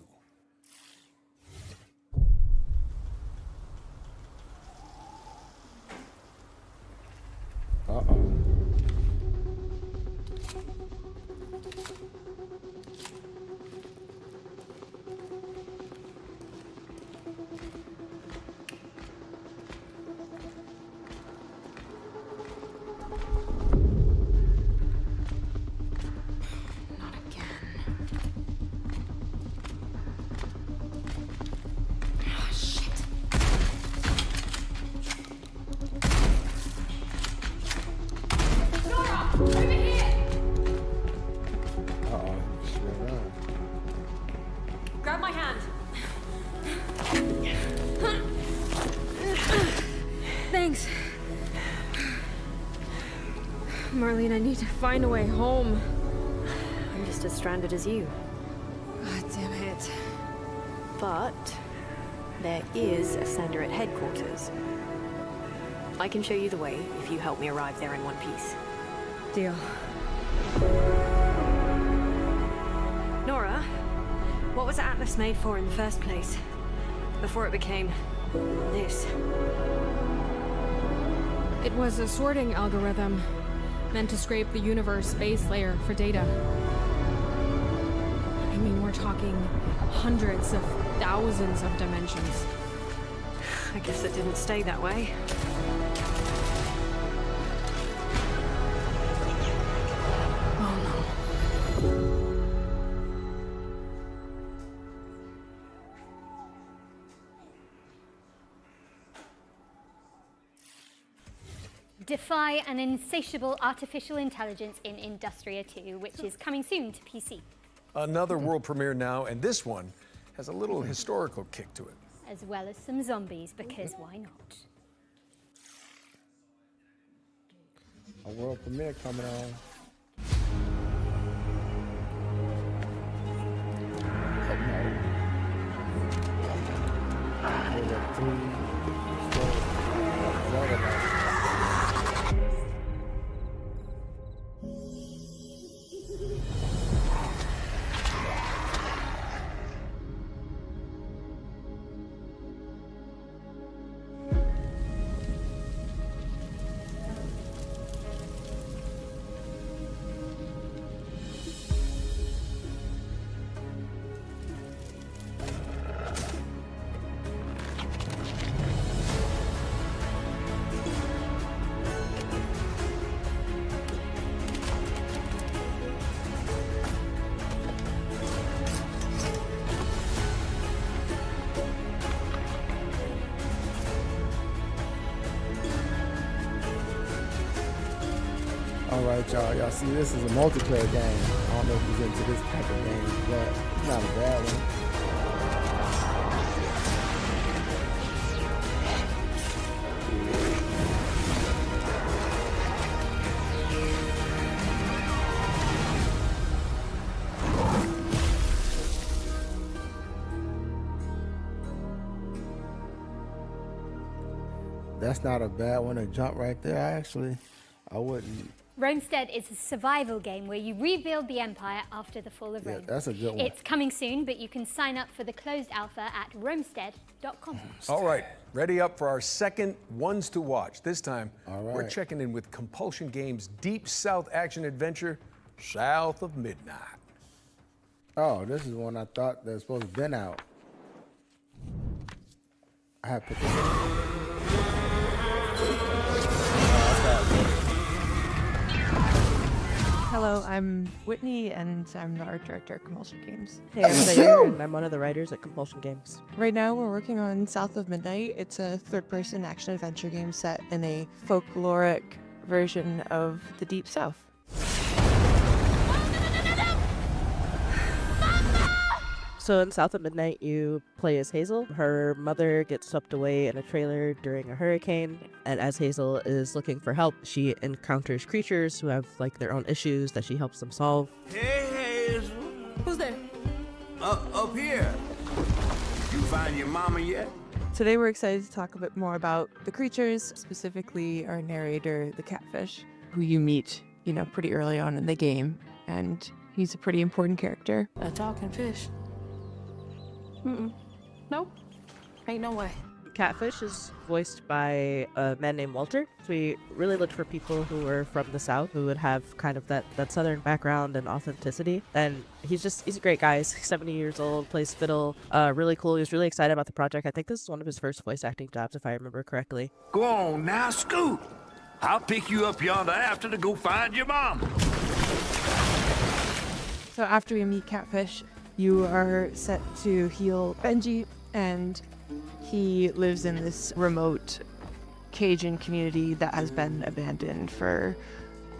Grab my hand. Thanks. Marlene, I need to find a way home. I'm just as stranded as you. God damn it. But there is a sender at headquarters. I can show you the way if you help me arrive there in one piece. Deal. Nora, what was Atlas made for in the first place? Before it became this? It was a sorting algorithm meant to scrape the universe base layer for data. I mean, we're talking hundreds of thousands of dimensions. I guess it didn't stay that way. Defy an insatiable artificial intelligence in Industria 2, which is coming soon to PC. Another world premiere now, and this one has a little historical kick to it. As well as some zombies, because why not? A world premiere coming on. Alright, y'all see this is a multiplayer game. I don't know if you're into this type of game, but it's not a bad one. That's not a bad one to jump right there, actually. I wouldn't. Romestead is a survival game where you rebuild the empire after the fall of Rome. That's a good one. It's coming soon, but you can sign up for the closed alpha at romestead.com. All right, ready up for our second Ones to Watch. This time, we're checking in with Compulsion Games' Deep South action adventure, South of Midnight. Oh, this is one I thought that was supposed to have been out. I have put this Hello, I'm Whitney, and I'm the art director at Compulsion Games. Hey, I'm Zaire, and I'm one of the writers at Compulsion Games. Right now, we're working on South of Midnight. It's a third-person action-adventure game set in a folkloric version of the Deep South. So in South of Midnight, you play as Hazel. Her mother gets swept away in a trailer during a hurricane, and as Hazel is looking for help, she encounters creatures who have like their own issues that she helps them solve. Hey, Hazel. Who's there? Up here. You find your mama yet? Today, we're excited to talk a bit more about the creatures, specifically our narrator, the catfish, who you meet, pretty early on in the game, and he's a pretty important character. A talking fish. Nope. Ain't no way. Catfish is voiced by a man named Walter. So we really looked for people who were from the South, who would have kind of that Southern background and authenticity. And he's a great guy. He's 70 years old, plays fiddle, really cool. He was really excited about the project. I think this is one of his first voice acting jobs, if I remember correctly. Go on now, scoot. I'll pick you up yonder after to go find your mom. So after we meet Catfish, you are set to heal Benji, and he lives in this remote Cajun community that has been abandoned for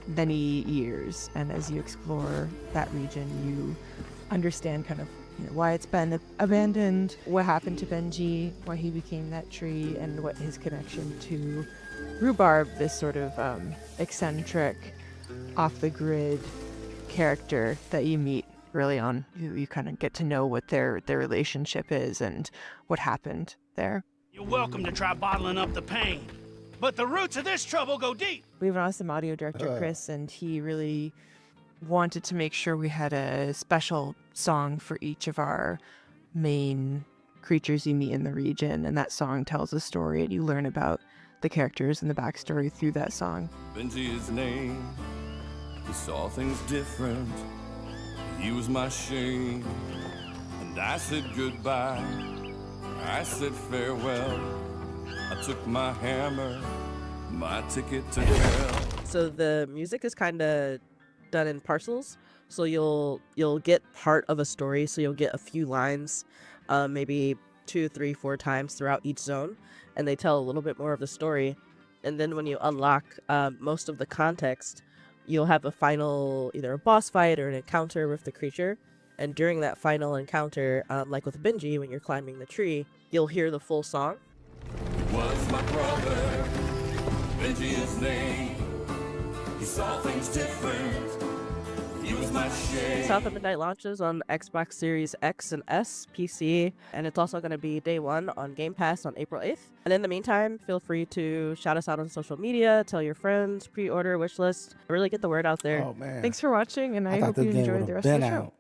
many years. And as you explore that region, you understand kind of why it's been abandoned, what happened to Benji, why he became that tree, and what his connection to Rhubarb, this sort of eccentric, off-the-grid character that you meet early on. You kind of get to know what their relationship is and what happened there. You're welcome to try bottling up the pain, but the roots of this trouble go deep. We have an awesome audio director, Chris, and he really wanted to make sure we had a special song for each of our main creatures you meet in the region, and that song tells a story, and you learn about the characters and the backstory through that song. Benji his name, he saw things different, he was my shame, and I said goodbye, I said farewell, I took my hammer, my ticket to hell. So the music is kind of done in parcels, so you'll get part of a story, so you'll get a few lines, maybe 2, 3, 4 times throughout each zone, and they tell a little bit more of the story. And then when you unlock most of the context, you'll have a final, either a boss fight or an encounter with the creature. And during that final encounter, like with Benji, when you're climbing the tree, you'll hear the full song. Was my brother, Benji his name, he saw things different, he was my shame. South of Midnight launches on Xbox Series X and S, PC, and it's also going to be day 1 on Game Pass on April 8th. And in the meantime, feel free to shout us out on social media, tell your friends, pre-order, wishlist, really get the word out there. Oh, man. Thanks for watching, and I hope you enjoyed the rest of the show.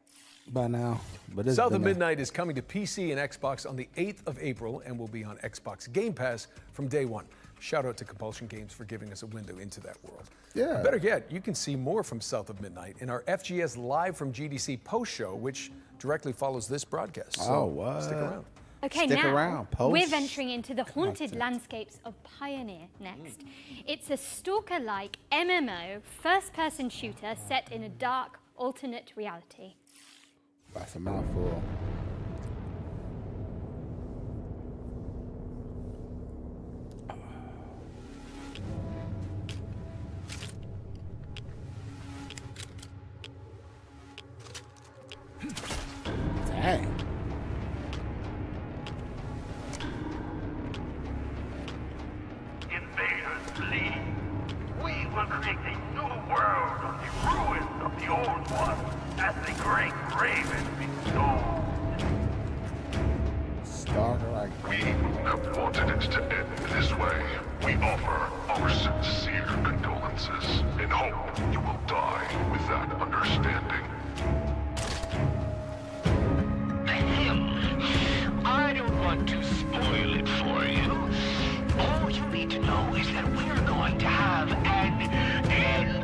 By now, but it's South of been out. Midnight is coming to PC and Xbox on the 8th of April and will be on Xbox Game Pass from day 1. Shout out to Compulsion Games for giving us a window into that world. Yeah. Better yet, you can see more from South of Midnight in our FGS Live from GDC post show, which directly follows this broadcast. So Oh, what? stick around. Okay, Stick now around, post. we're venturing into the haunted landscapes of Pioneer next. It's a stalker-like MMO first-person shooter set in a dark alternate reality. That's a mouthful. Dang. Invaders flee. We will create a new world of the ruins of the old one as the great raven bestowed. Stalker like We have wanted it to end this way. We offer our sincere condolences and hope you will die with that understanding. I don't want to spoil it for you. All you need to know is that we're going to have an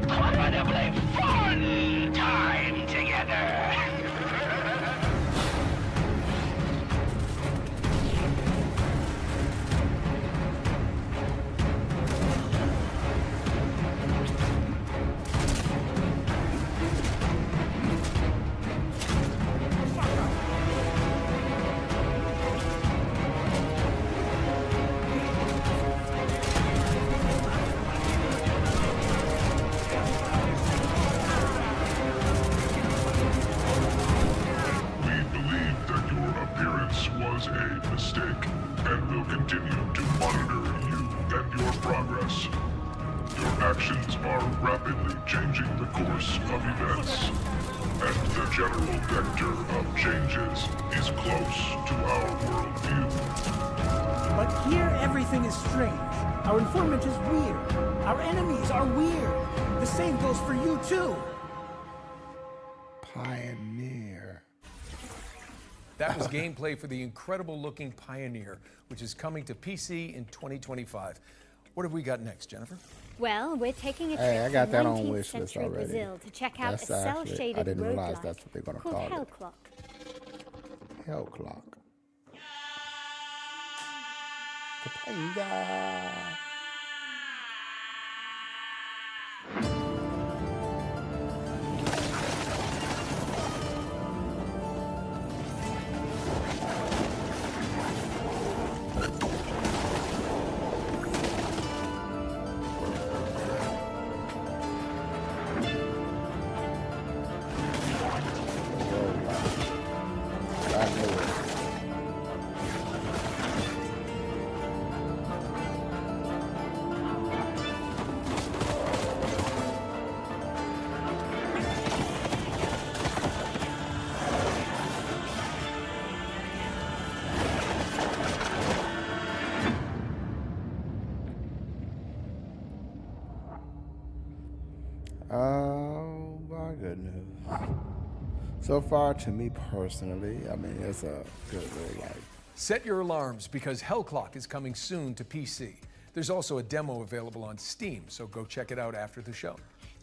incredibly fun time together. Was a mistake, and will continue to monitor you and your progress. Your actions are rapidly changing the course of events, and the general vector of changes is close to our worldview. But here everything is strange. Our informant is weird. Our enemies are weird. The same goes for you too. Pioneer. That was gameplay for the incredible-looking Pioneer, which is coming to PC in 2025. What have we got next, Jennifer? Well, we're taking a Hey, I trip got to that on 19th wish list century already. Brazil to check out That's a actually- cell-shaded I didn't realize roguelike that's what they're gonna called call it. Hell Clock. Hell Clock. Topanga. So far, to me personally, I mean, it's a good roguelike. Set your alarms because Hellclock is coming soon to PC. There's also a demo available on Steam, so go check it out after the show.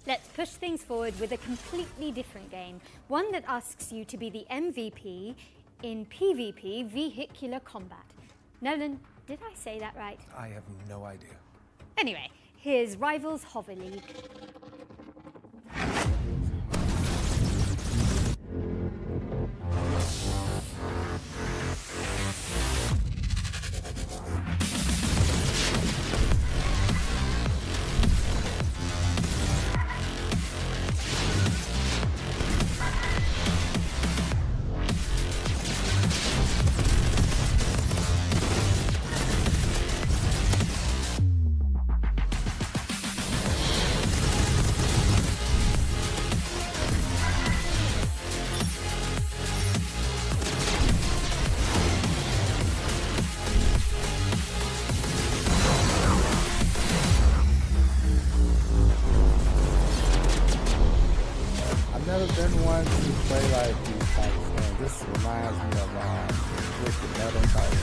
Let's push things forward with a completely different game, one that asks you to be the MVP in PvP vehicular combat. Nolan, did I say that right? I have no idea. Anyway, here's Rivals Hover League. I've never been one to play like these types of games. This reminds me of Twisted Metal type.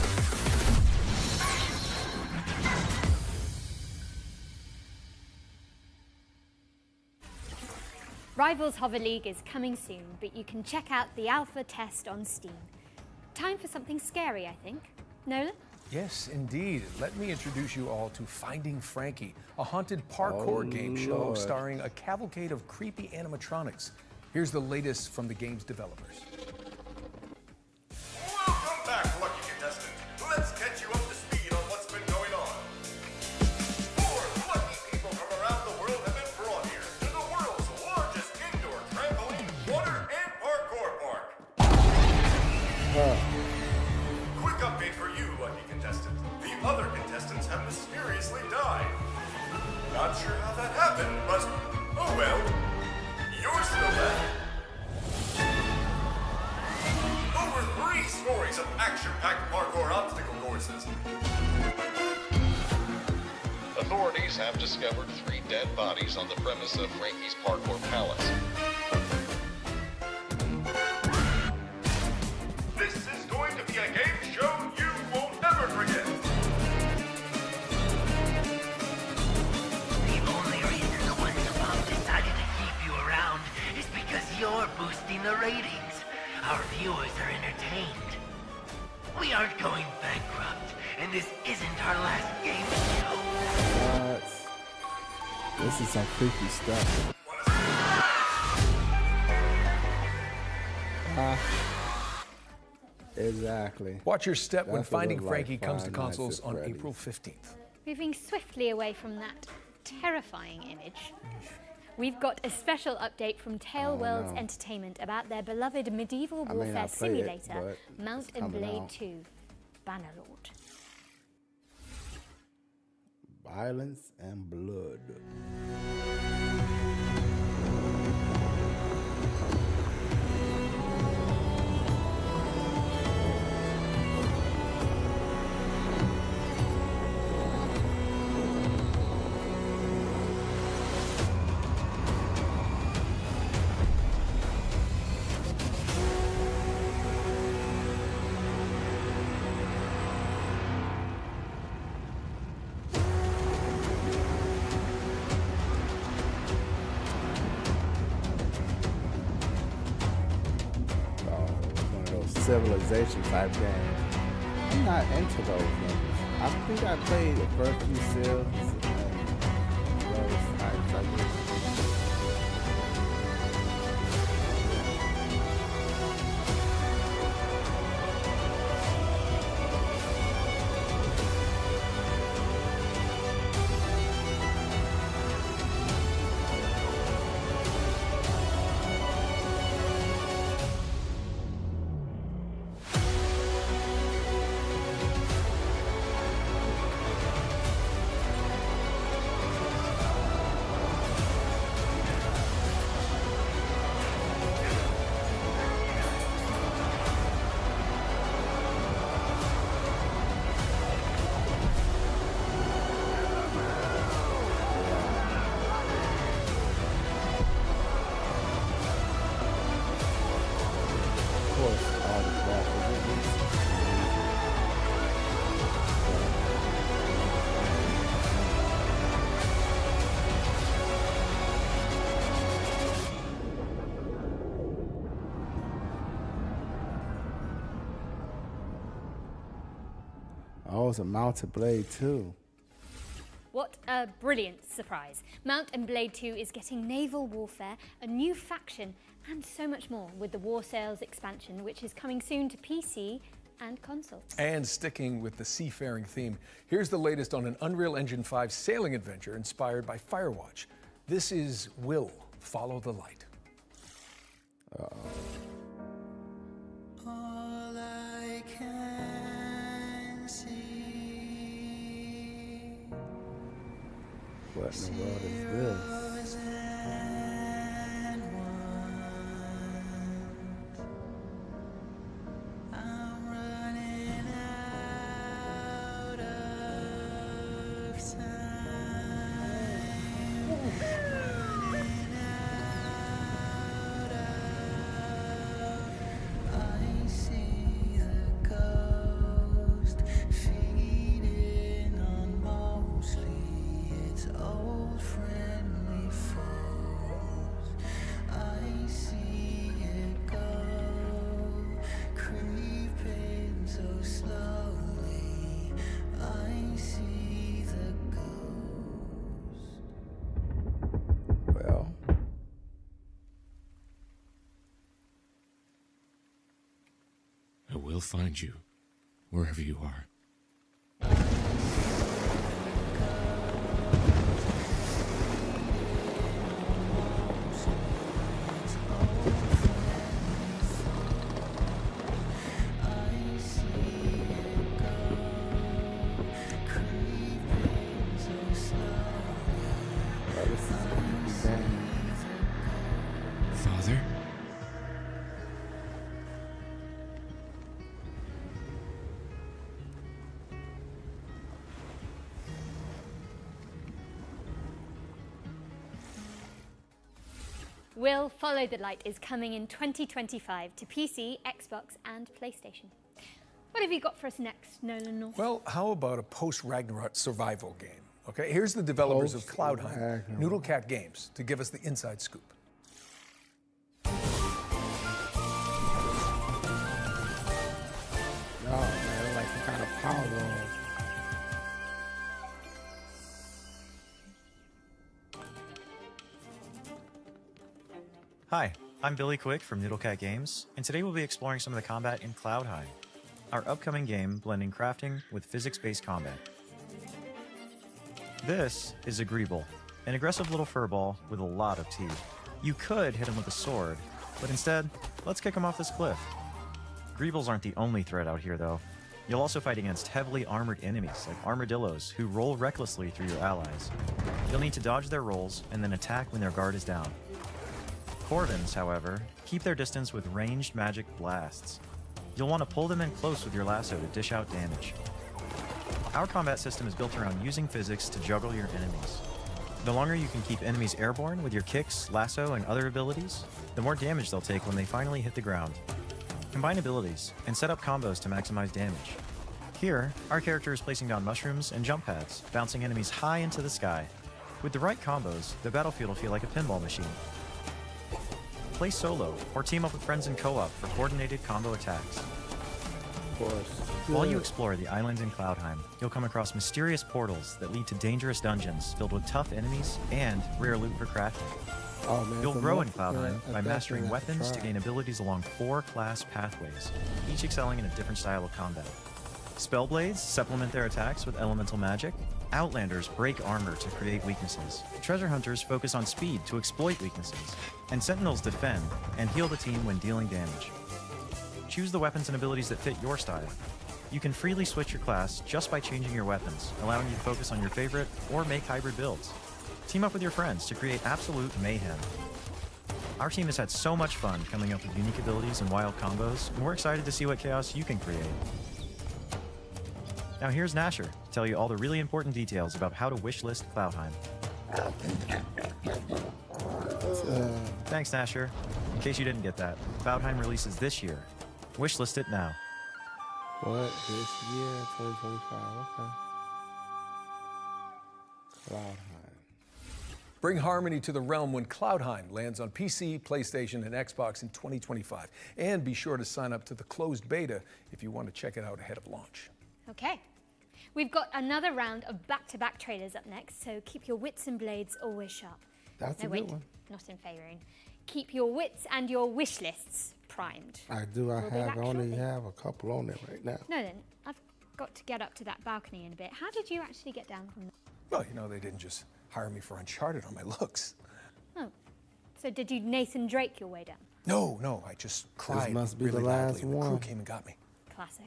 Rivals Hover League is coming soon, but you can check out the alpha test on Steam. Time for something scary, I think. Nolan? Yes, indeed. Let me introduce you all to Finding Frankie, a haunted parkour game show Lord. starring a cavalcade of creepy animatronics. Here's the latest from the game's developers. Welcome back, lucky contestant. Let's catch you up to speed on what's been going on. 4 lucky people from around the world have been brought here to the world's largest indoor trampoline, water, and parkour park. Quick update for you, lucky contestant. The other contestants have mysteriously died. Not sure how that happened, but oh well. You're still left. Over 3 stories of action-packed parkour obstacle courses. Authorities have discovered 3 dead bodies on the premise of Frankie's Parkour Palace. This is going to be a game show you won't ever forget. The only reason the ones above decided to keep you around is because you're boosting the ratings. Our viewers are entertained. We aren't going bankrupt, and this isn't our last game show. This is some creepy stuff. Exactly. Watch your step when That's what it Finding looked Frankie like comes to Five Nights consoles at on Freddy's. April 15th. Moving swiftly away from that terrifying image, we've got a special update from Tale Worlds no. Entertainment about their beloved medieval I may warfare not play it, simulator, but Mount it's and coming Blade out. 2, Bannerlord. Violence and blood. Civilization type games. I'm not into those games. I think I played the first few Civs and those types. I guess. course, all the graphics. Oh, it's a mounted blade too. What a brilliant surprise. Mount and Blade 2 is getting naval warfare, a new faction, and so much more with the War Sails expansion, which is coming soon to PC and console. And sticking with the seafaring theme, here's the latest on an Unreal Engine 5 sailing adventure inspired by Firewatch. This is Will Follow the Light. All I can see. What in the world is this? I'm running out of time. I see the ghost feeding on mostly its old friendly foes. I see it go, creeping so slowly. I see the ghost. Well, I will find you, wherever you are. Father? Will Follow the Light is coming in 2025 to PC, Xbox, and PlayStation. What have you got for us next, Nolan North? Well, how about a post-Ragnarok survival game? Okay, here's the developers of Cloudheim, Post-Ragnarok. Noodle Cat Games, to give us the inside scoop. Oh man, like some kind of power roll. Hi, I'm Billy Quick from Noodlecat Games, and today we'll be exploring some of the combat in Cloudheim, our upcoming game blending crafting with physics-based combat. This is a Greeble, an aggressive little furball with a lot of teeth. You could hit him with a sword, but instead, let's kick him off this cliff. Greebles aren't the only threat out here, though. You'll also fight against heavily armored enemies like armadillos who roll recklessly through your allies. You'll need to dodge their rolls and then attack when their guard is down. Corvins, however, keep their distance with ranged magic blasts. You'll want to pull them in close with your lasso to dish out damage. Our combat system is built around using physics to juggle your enemies. The longer you can keep enemies airborne with your kicks, lasso, and other abilities, the more damage they'll take when they finally hit the ground. Combine abilities and set up combos to maximize damage. Here, our character is placing down mushrooms and jump pads, bouncing enemies high into the sky. With the right combos, the battlefield will feel like a pinball machine. Play solo or team up with friends in co-op for coordinated combo attacks. Of course. While you explore the islands in Cloudheim, you'll come across mysterious portals that lead to dangerous dungeons filled with tough enemies and rare loot for crafting. Oh, man, You'll for grow in most- Cloudheim yeah, by I mastering definitely have weapons to try. gain abilities along 4 class pathways, each excelling in a different style of combat. Spellblades supplement their attacks with elemental magic. Outlanders break armor to create weaknesses. Treasure hunters focus on speed to exploit weaknesses. And sentinels defend and heal the team when dealing damage. Choose the weapons and abilities that fit your style. You can freely switch your class just by changing your weapons, allowing you to focus on your favorite or make hybrid builds. Team up with your friends to create absolute mayhem. Our team has had so much fun coming up with unique abilities and wild combos, and we're excited to see what chaos you can create. Now here's Nasher to tell you all the really important details about how to wishlist Cloudheim. Thanks, Nasher. In case you didn't get that, Cloudheim releases this year, Wishlist it now. What this year, 2025? Okay. Cloudheim. Bring harmony to the realm when Cloudheim lands on PC, PlayStation, and Xbox in 2025. And be sure to sign up to the closed beta if you want to check it out ahead of launch. Okay. We've got another round of back-to-back trailers up next, so keep your wits and blades always sharp. That's no, a wait, good one. Not in favouring. Keep your wits and your wish lists primed. I do. I We'll be back only shortly. have a couple on there right now. No, then, I've got to get up to that balcony in a bit. How did you actually get down from there? Well, you know, they didn't just hire me for Uncharted on my looks. Oh, so did you Nathan Drake your way down? No, I just cried. This must be really the last loudly, and the one. crew came and got me. Classic.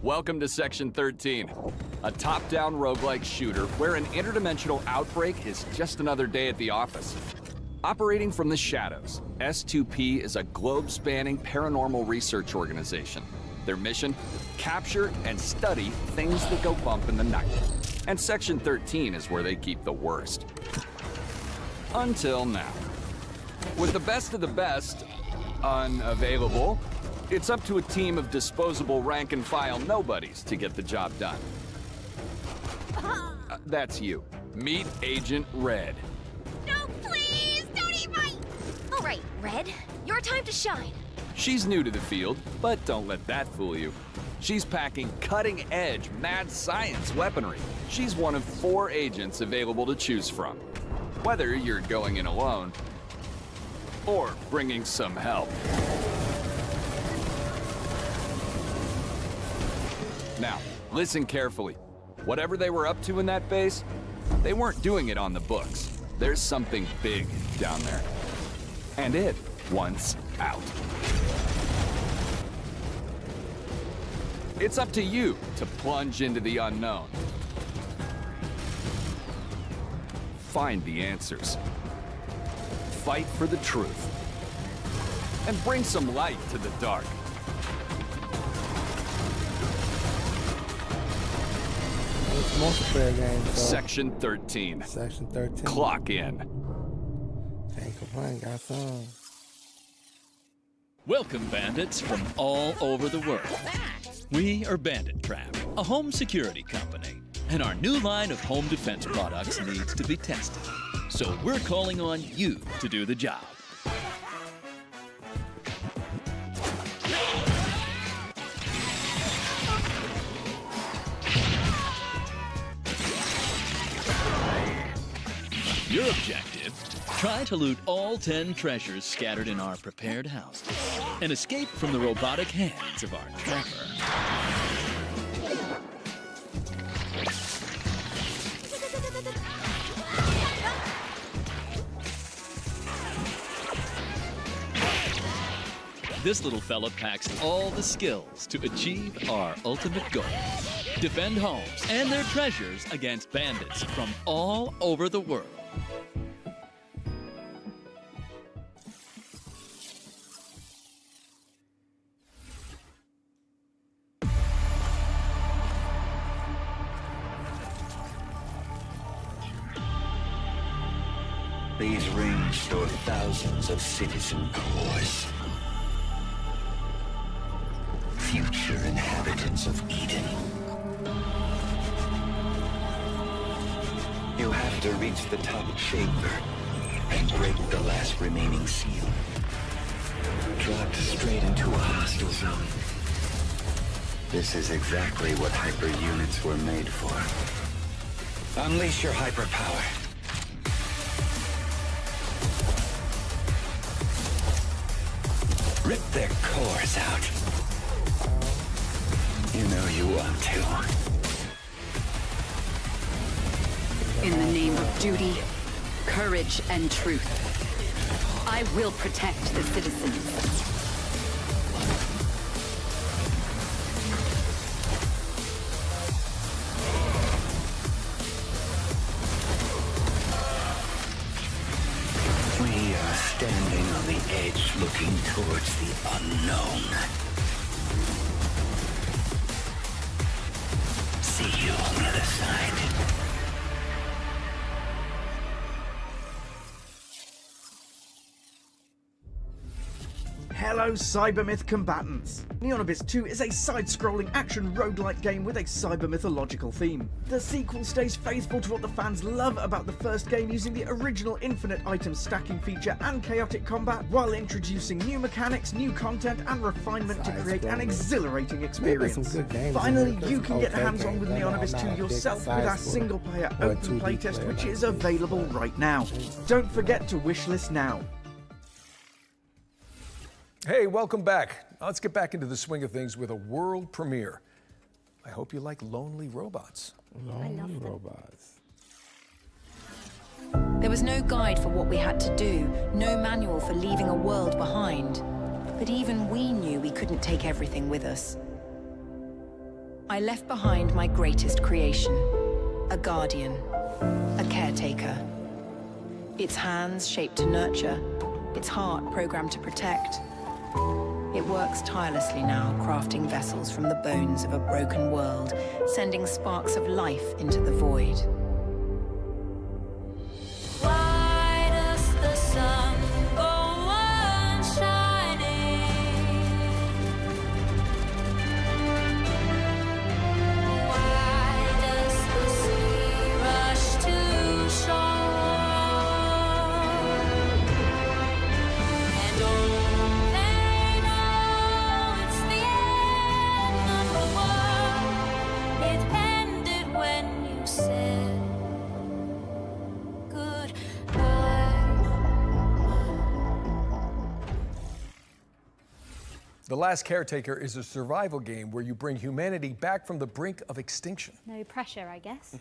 Welcome to Section 13, a top-down roguelike shooter where an interdimensional outbreak is just another day at the office. Operating from the shadows, S2P is a globe-spanning paranormal research organization. Their mission? Capture and study things that go bump in the night. And Section 13 is where they keep the worst. Until now. With the best of the best unavailable, it's up to a team of disposable rank-and-file nobodies to get the job done. That's you. Meet Agent Red. No, please, don't eat my... All right, Red, your time to shine. She's new to the field, but don't let that fool you. She's packing cutting-edge mad science weaponry. She's one of 4 agents available to choose from. Whether you're going in alone or bringing some help. Now, listen carefully. Whatever they were up to in that base, they weren't doing it on the books. There's something big down there. And it wants out. It's up to you to plunge into the unknown. Find the answers. Fight for the truth. And bring some light to the dark. It's a multiplayer game, so. Section 13. Section 13. Clock in. Can't complain, got some. Welcome, bandits from all over the world. We are Bandit Trap, a home security company, and our new line of home defense products needs to be tested. So we're calling on you to do the job. Your objective, try to loot all 10 treasures scattered in our prepared houses and escape from the robotic hands of our trapper. This little fella packs all the skills to achieve our ultimate goal. Defend homes and their treasures against bandits from all over the world. These rings store thousands of citizen cores. Future inhabitants of Eden. You have to reach the top chamber and break the last remaining seal. Dropped straight into a hostile zone. This is exactly what hyper units were made for. Unleash your hyper power. Rip their cores out. You know you want to. In the name of duty, courage, and truth, I will protect the citizens. Standing on the edge, looking towards the unknown. See you on the other side. Hello, Cybermyth combatants! Neon Abyss 2 is a side-scrolling action roguelike game with a cyber-mythological theme. The sequel stays faithful to what the fans love about the first game, using the original infinite item stacking feature and chaotic combat, while introducing new mechanics, new content, and refinement to create an exhilarating experience. Finally, you can get hands-on with Neon Abyss 2 yourself with our single-player open playtest, which is available right now. Don't forget to wishlist now. Hey, welcome back. Now let's get back into the swing of things with a world premiere. I hope you like Lonely Robots. Lonely Robots. There was no guide for what we had to do, no manual for leaving a world behind. But even we knew we couldn't take everything with us. I left behind my greatest creation, a guardian, a caretaker. Its hands shaped to nurture, its heart programmed to protect. It works tirelessly now, crafting vessels from the bones of a broken world, sending sparks of life into the void. Why does the sun go on shining? Why does the sea rush to shore? And oh, they know it's the end of the world. It ended when you said The Last Caretaker is a survival game where you bring humanity back from the brink of extinction. No pressure, I guess.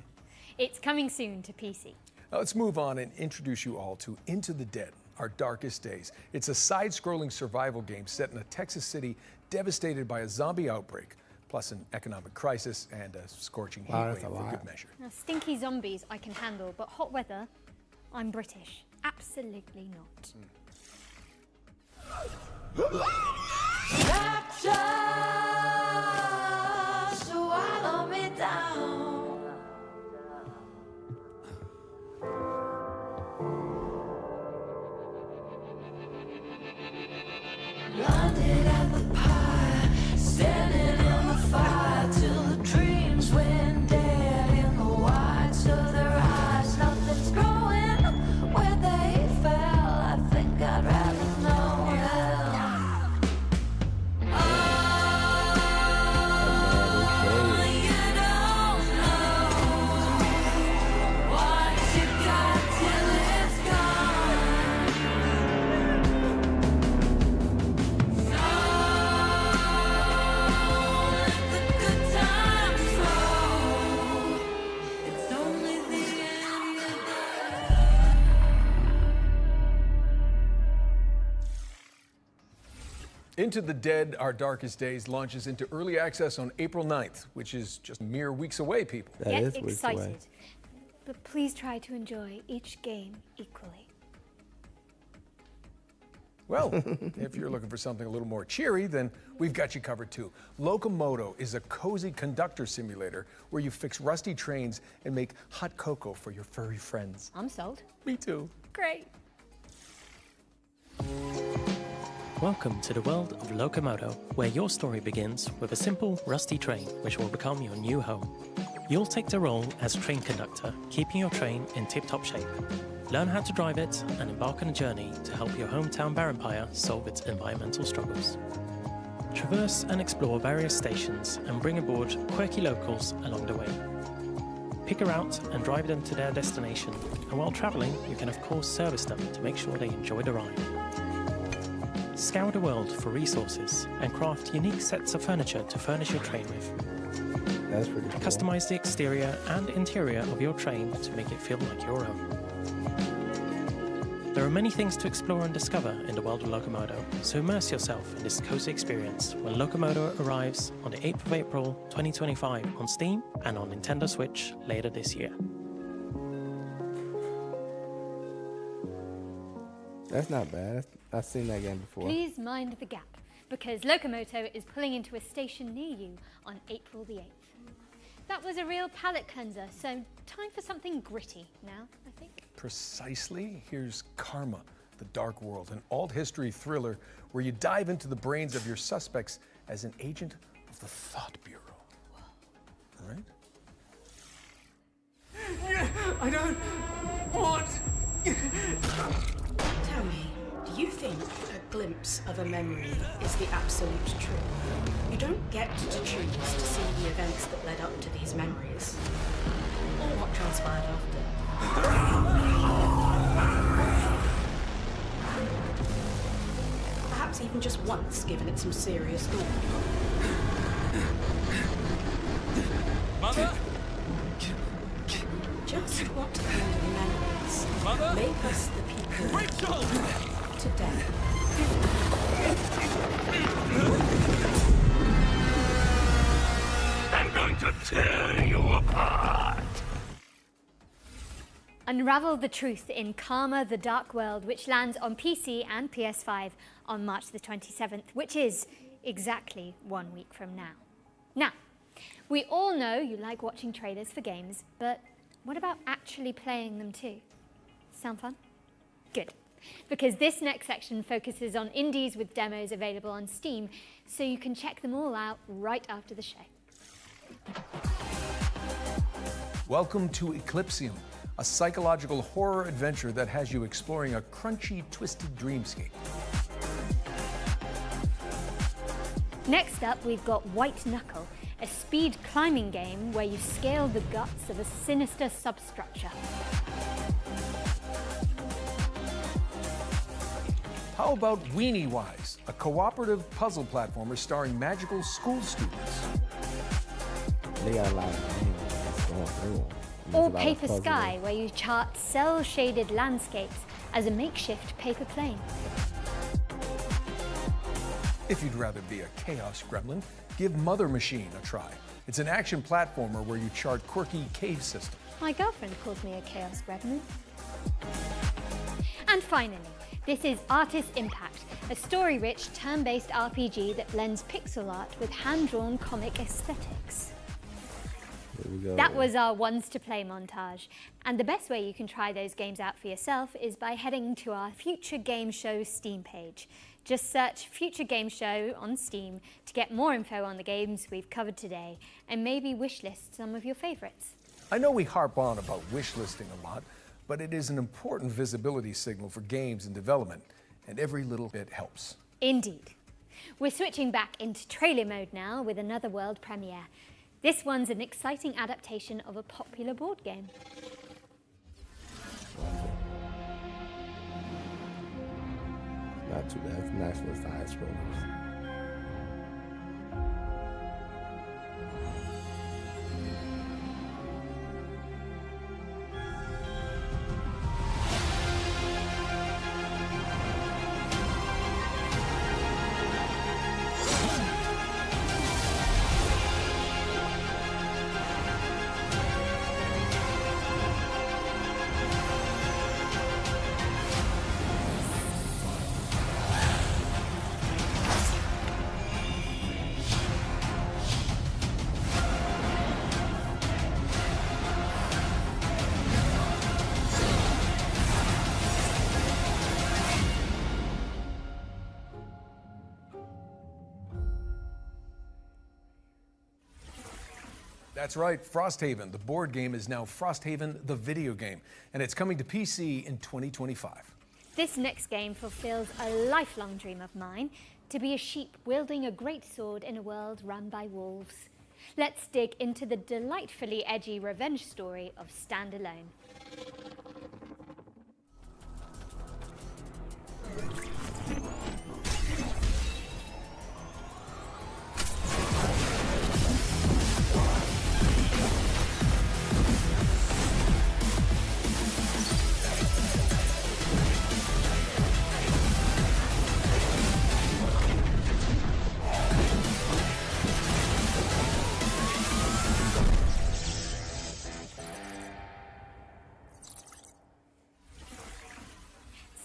It's coming soon to PC. Now let's move on and introduce you all to Into the Dead, Our Darkest Days. It's a side-scrolling survival game set in a Texas city devastated by a zombie outbreak, plus an economic crisis and a scorching heat wave for good measure. Now, stinky zombies I can handle, but hot weather, I'm British. Absolutely not. Rapture, swallow me down. Blinded at the pie, standing in the fire till the dreams went dead in the whites of their eyes. Nothing's growing where they fell. I think I'd rather know hell. Into the Dead, Our Darkest Days launches into early access on April 9th, which is just mere weeks away, people. Get excited, but please try to enjoy each game equally. Well, if you're looking for something a little more cheery, then we've got you covered too. Locomoto is a cozy conductor simulator where you fix rusty trains and make hot cocoa for your furry friends. I'm sold. Me too. Great. Welcome to the world of Locomoto, where your story begins with a simple, rusty train, which will become your new home. You'll take the role as train conductor, keeping your train in tip-top shape. Learn how to drive it and embark on a journey to help your hometown Barenpire solve its environmental struggles. Traverse and explore various stations and bring aboard quirky locals along the way. Pick her out and drive them to their destination, and while traveling, you can of course service them to make sure they enjoy the ride. Scour the world for resources and craft unique sets of furniture to furnish your train with. That's pretty cool. Customize the exterior and interior of your train to make it feel like your own. There are many things to explore and discover in the world of Locomoto, so immerse yourself in this cozy experience when Locomoto arrives on the 8th of April 2025 on Steam and on Nintendo Switch later this year. That's not bad. I've seen that game before. Please mind the gap, because Locomoto is pulling into a station near you on April the 8th. That was a real palate cleanser, so time for something gritty now, I think. Precisely. Here's Karma, The Dark World, an alt history thriller where you dive into the brains of your suspects as an agent of the Thought Bureau. All right? I don't want. Tell me, do you think a glimpse of a memory is the absolute truth? You don't get to choose to see the events that led up to these memories, or what transpired after. Perhaps even just once, given it some serious thought. Mother? Just what kind of memories make us the people today? I'm going to tear you apart. Unravel the truth in Karma, The Dark World, which lands on PC and PS5 on March the 27th, which is exactly 1 week from now. Now, we all know you like watching trailers for games, but what about actually playing them too? Sound fun? Good. Because this next section focuses on indies with demos available on Steam, so you can check them all out right after the show. Welcome to Eclipsium, a psychological horror adventure that has you exploring a crunchy, twisted dreamscape. Next up, we've got White Knuckle, a speed climbing game where you scale the guts of a sinister substructure. How about Weenie Wise, a cooperative puzzle platformer starring magical school students? They got a lot of games that's going through them. Or Paper Sky, where you chart cell-shaded landscapes as a makeshift paper plane. If you'd rather be a chaos gremlin, give Mother Machine a try. It's an action platformer where you chart quirky cave systems. My girlfriend calls me a chaos gremlin. And finally, this is Artist Impact, a story-rich, turn-based RPG that blends pixel art with hand-drawn comic aesthetics. Here we go. That was our ones to play montage. And the best way you can try those games out for yourself is by heading to our Future Game Show Steam page. Just search Future Game Show on Steam to get more info on the games we've covered today, and maybe wishlist some of your favorites. I know we harp on about wishlisting a lot, but it is an important visibility signal for games in development, and every little bit helps. Indeed. We're switching back into trailer mode now with another world premiere. This one's an exciting adaptation of a popular board game. Not too bad. It's nice little side scrollers. That's right, Frosthaven, the board game, is now Frosthaven, the video game, and it's coming to PC in 2025. This next game fulfills a lifelong dream of mine, to be a sheep wielding a great sword in a world run by wolves. Let's dig into the delightfully edgy revenge story of Stand Alone.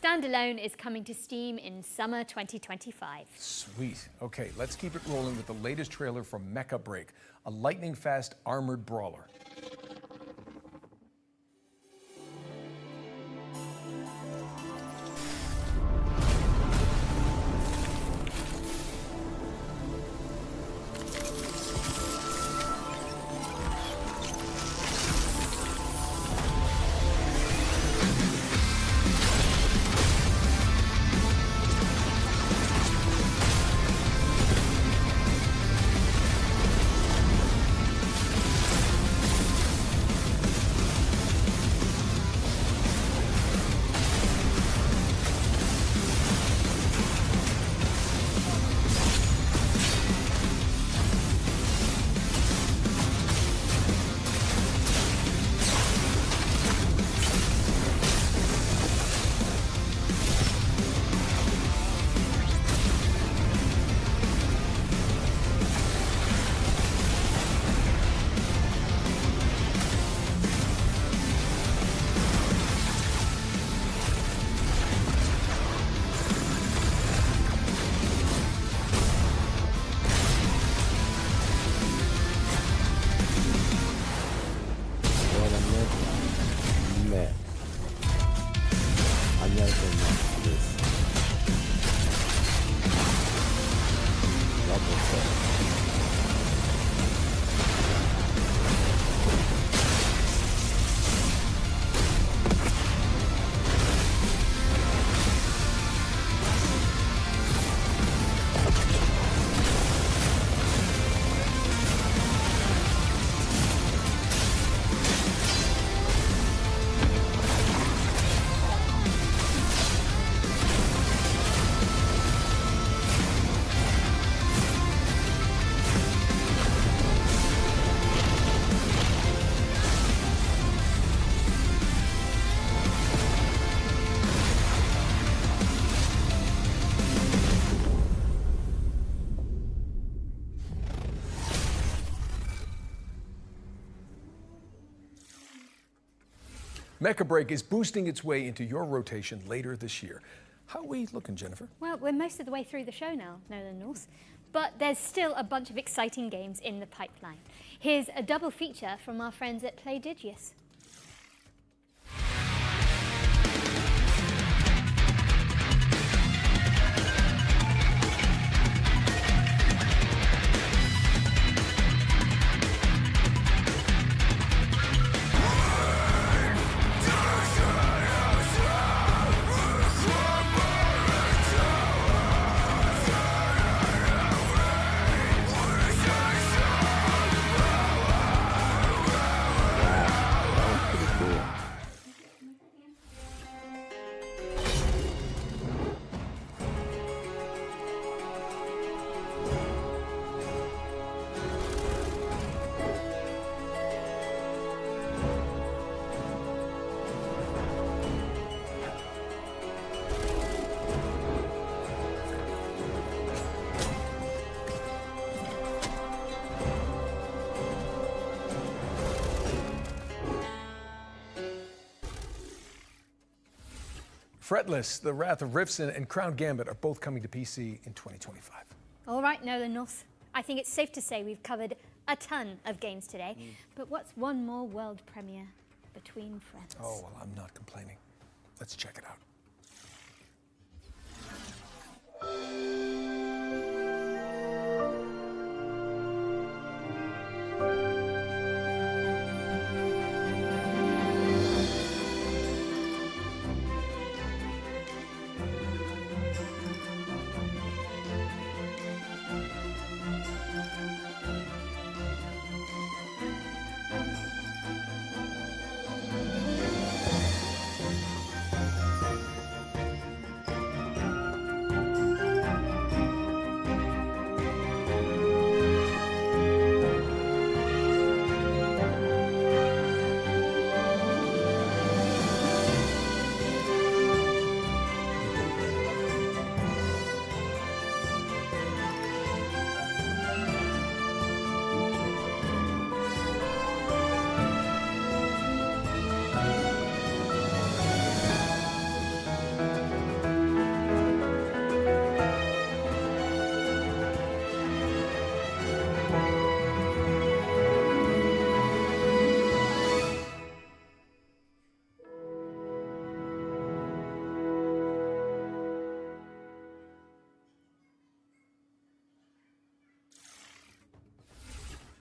standalone is coming to Steam in summer 2025. Sweet. Okay, let's keep it rolling with the latest trailer from Mecha Break, a lightning-fast armored brawler. Mecha Break is boosting its way into your rotation later this year. How are we looking, Jennifer? Well, we're most of the way through the show now, Nolan North, but there's still a bunch of exciting games in the pipeline. Here's a double feature from our friends at Playdigious. Fretless, The Wrath of Riften, and Crown Gambit are both coming to PC in 2025. All right, Nolan North. I think it's safe to say we've covered a ton of games today. But what's one more world premiere between friends? Oh, well, I'm not complaining. Let's check it out.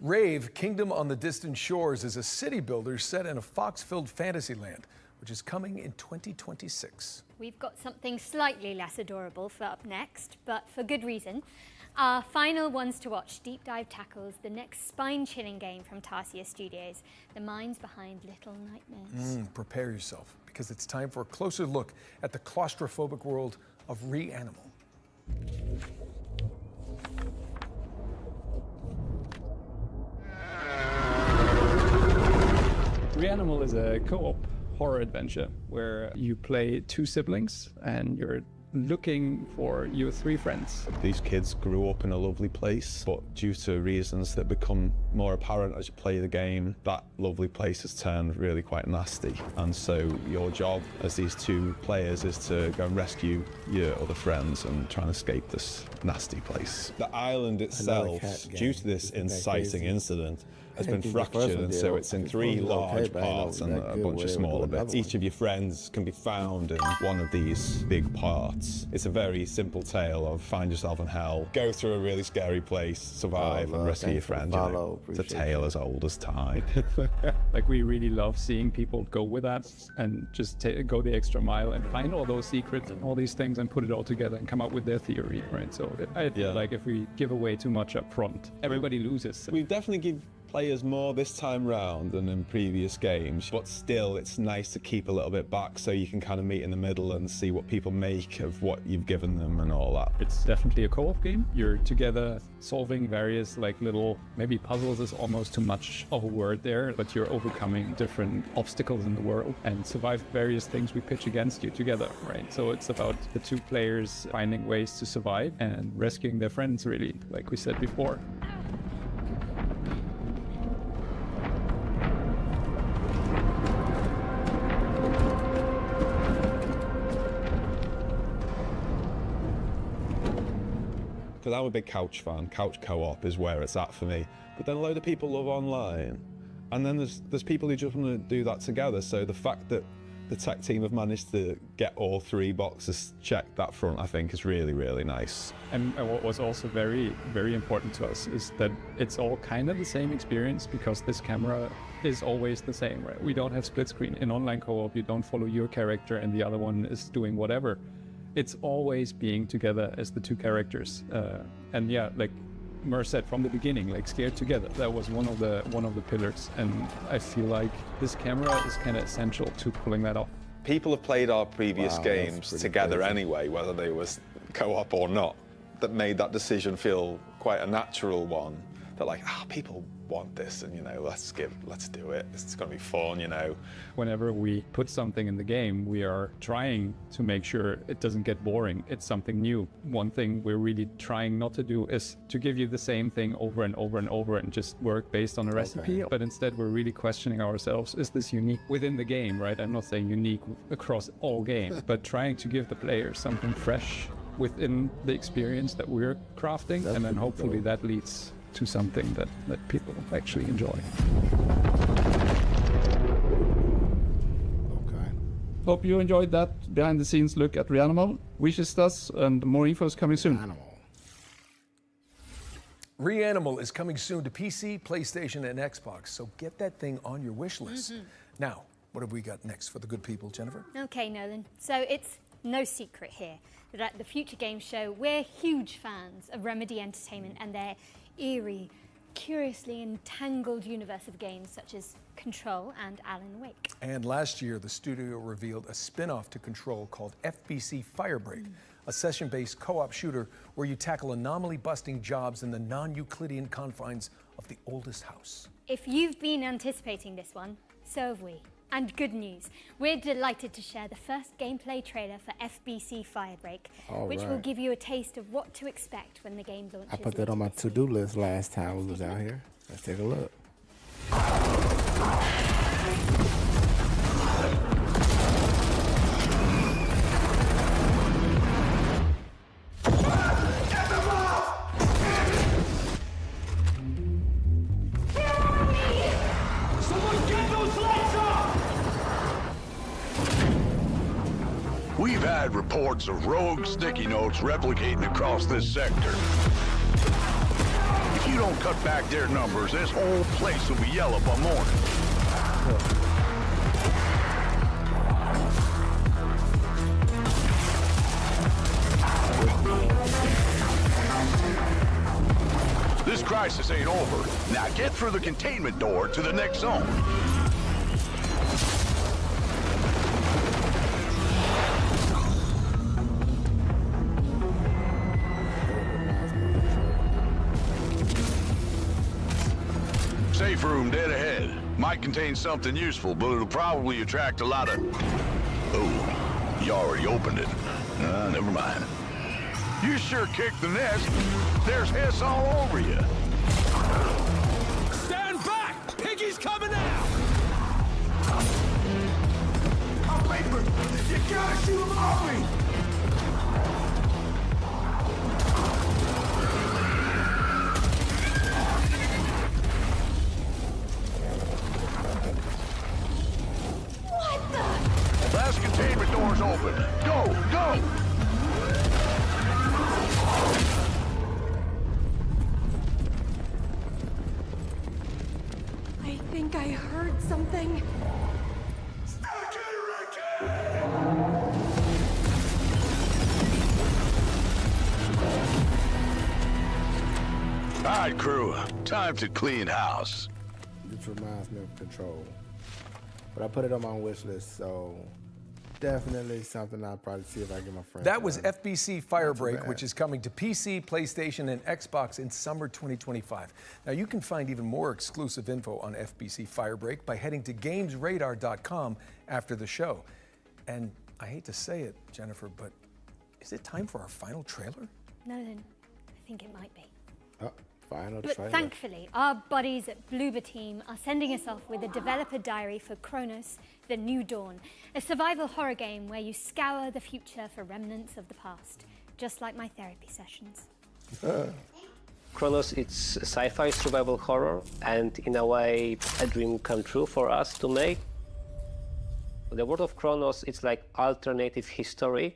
Rave, Kingdom on the Distant Shores is a city builder set in a fox-filled fantasy land, which is coming in 2026. We've got something slightly less adorable for up next, but for good reason. Our final ones to watch deep dive tackles the next spine-chilling game from Tarsier Studios, the minds behind Little Nightmares. Prepare yourself, because it's time for a closer look at the claustrophobic world of Reanimal. Reanimal is a co-op horror adventure where you play two siblings and you're looking for your three friends. These kids grew up in a lovely place, but due to reasons that become more apparent as you play the game, that lovely place has turned really quite nasty. And so your job as these two players is to go and rescue your other friends and try and escape this nasty place. The island itself, due to this inciting incident, has been fractured, and so it's in three large parts and a bunch of smaller bits. Each of your friends can be found in one of these big parts. It's a very simple tale of find yourself in hell, go through a really scary place, survive, and rescue your friends. You know, it's a tale as old as time. Like, we really love seeing people go with that and just go the extra mile and find all those secrets and all these things and put it all together and come up with their theory, right? So I feel like if we give away too much up front, everybody loses. We definitely give players more this time round than in previous games, but still it's nice to keep a little bit back so you can kind of meet in the middle and see what people make of what you've given them and all that. It's definitely a co-op game. You're together solving various like little, maybe puzzles is almost too much of a word there, but you're overcoming different obstacles in the world and survive various things we pitch against you together, right? So it's about the two players finding ways to survive and rescuing their friends, really, like we said before. Because I'm a big couch fan. Couch co-op is where it's at for me. But then a load of people love online. And then there's people who just want to do that together. So the fact that the tech team have managed to get all three boxes checked that front, I think, is really, really nice. And what was also very, very important to us is that it's all kind of the same experience because this camera is always the same, right? We don't have split screen. In online co-op, you don't follow your character and the other one is doing whatever. It's always being together as the two characters. And yeah, like Mer said from the beginning, like scared together. That was one of the pillars. And I feel like this camera is kind of essential to pulling that off. People have played our previous games together anyway, whether they was co-op or not. That made that decision feel quite a natural one. That like, people want this, and you know, let's do it. It's gonna be fun, you know. Whenever we put something in the game, we are trying to make sure it doesn't get boring. It's something new. One thing we're really trying not to do is to give you the same thing over and over and over and just work based on a recipe. But instead, we're really questioning ourselves: is this unique within the game, right? I'm not saying unique across all games, but trying to give the players something fresh within the experience that we're crafting, and then hopefully that leads to something that people actually enjoy. Okay. Hope you enjoyed that behind the scenes look at Reanimal. Wishes us, and more info is coming soon. Reanimal is coming soon to PC, PlayStation, and Xbox, so get that thing on your wish list. Now, what have we got next for the good people, Jennifer? Okay, Nolan. So it's no secret here that at the Future Games Show, we're huge fans of Remedy Entertainment and their eerie, curiously entangled universe of games such as Control and Alan Wake. And last year, the studio revealed a spin-off to Control called FBC Firebreak, a session-based co-op shooter where you tackle anomaly-busting jobs in the non-Euclidean confines of the oldest house. If you've been anticipating this one, so have we. And good news, we're delighted to share the first gameplay trailer for FBC Firebreak, which will give you a taste of what to expect when the game launches. I put that on my to-do list last time we was out here. Let's take a look. We've had reports of rogue sticky notes replicating across this sector. If you don't cut back their numbers, this whole place will be yellow by morning. This crisis ain't over. Now get through the containment door to the next zone. Safe room dead ahead. Might contain something useful, but it'll probably attract a lot of... Oh, you already opened it. Never mind. You sure kicked the nest. There's hiss all over you. Stand back! Piggy's coming out! Oh, Paper! You gotta shoot him off me! What the? Last containment door's open. Go, go! I think I heard something. All right, crew. Time to clean house. This reminds me of Control. But I put it on my wish list, so definitely something I'll probably see if I get my friends. That was FBC Firebreak, which is coming to PC, PlayStation, and Xbox in summer 2025. Now, you can find even more exclusive info on FBC Firebreak by heading to GamesRadar.com after the show. And I hate to say it, Jennifer, but is it time for our final trailer? No, then I think it might be. Final But trailer. thankfully, our buddies at Bloober Team are sending us off with a developer diary for Chronos: The New Dawn, a survival horror game where you scour the future for remnants of the past, just like my therapy sessions. Chronos, it's a sci-fi survival horror, and in a way, a dream come true for us to make. The world of Chronos, it's like alternative history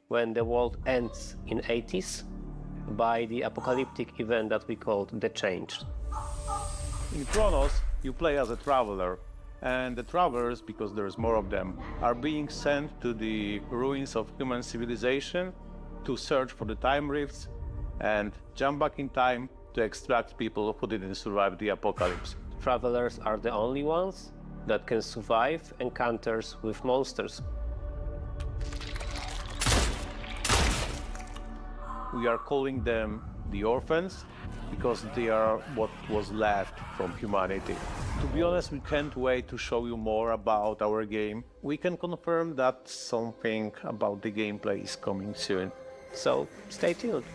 when the world ends in 80s by the apocalyptic event that we called The Change. In Chronos, you play as a traveler, and the travelers, because there's more of them, are being sent to the ruins of human civilization to search for the time rifts and jump back in time to extract people who didn't survive the apocalypse. Travelers are the only ones that can survive encounters with monsters. We are calling them the orphans because they are what was left from humanity. To be honest, we can't wait to show you more about our game. We can confirm that something about the gameplay is coming soon. So stay tuned.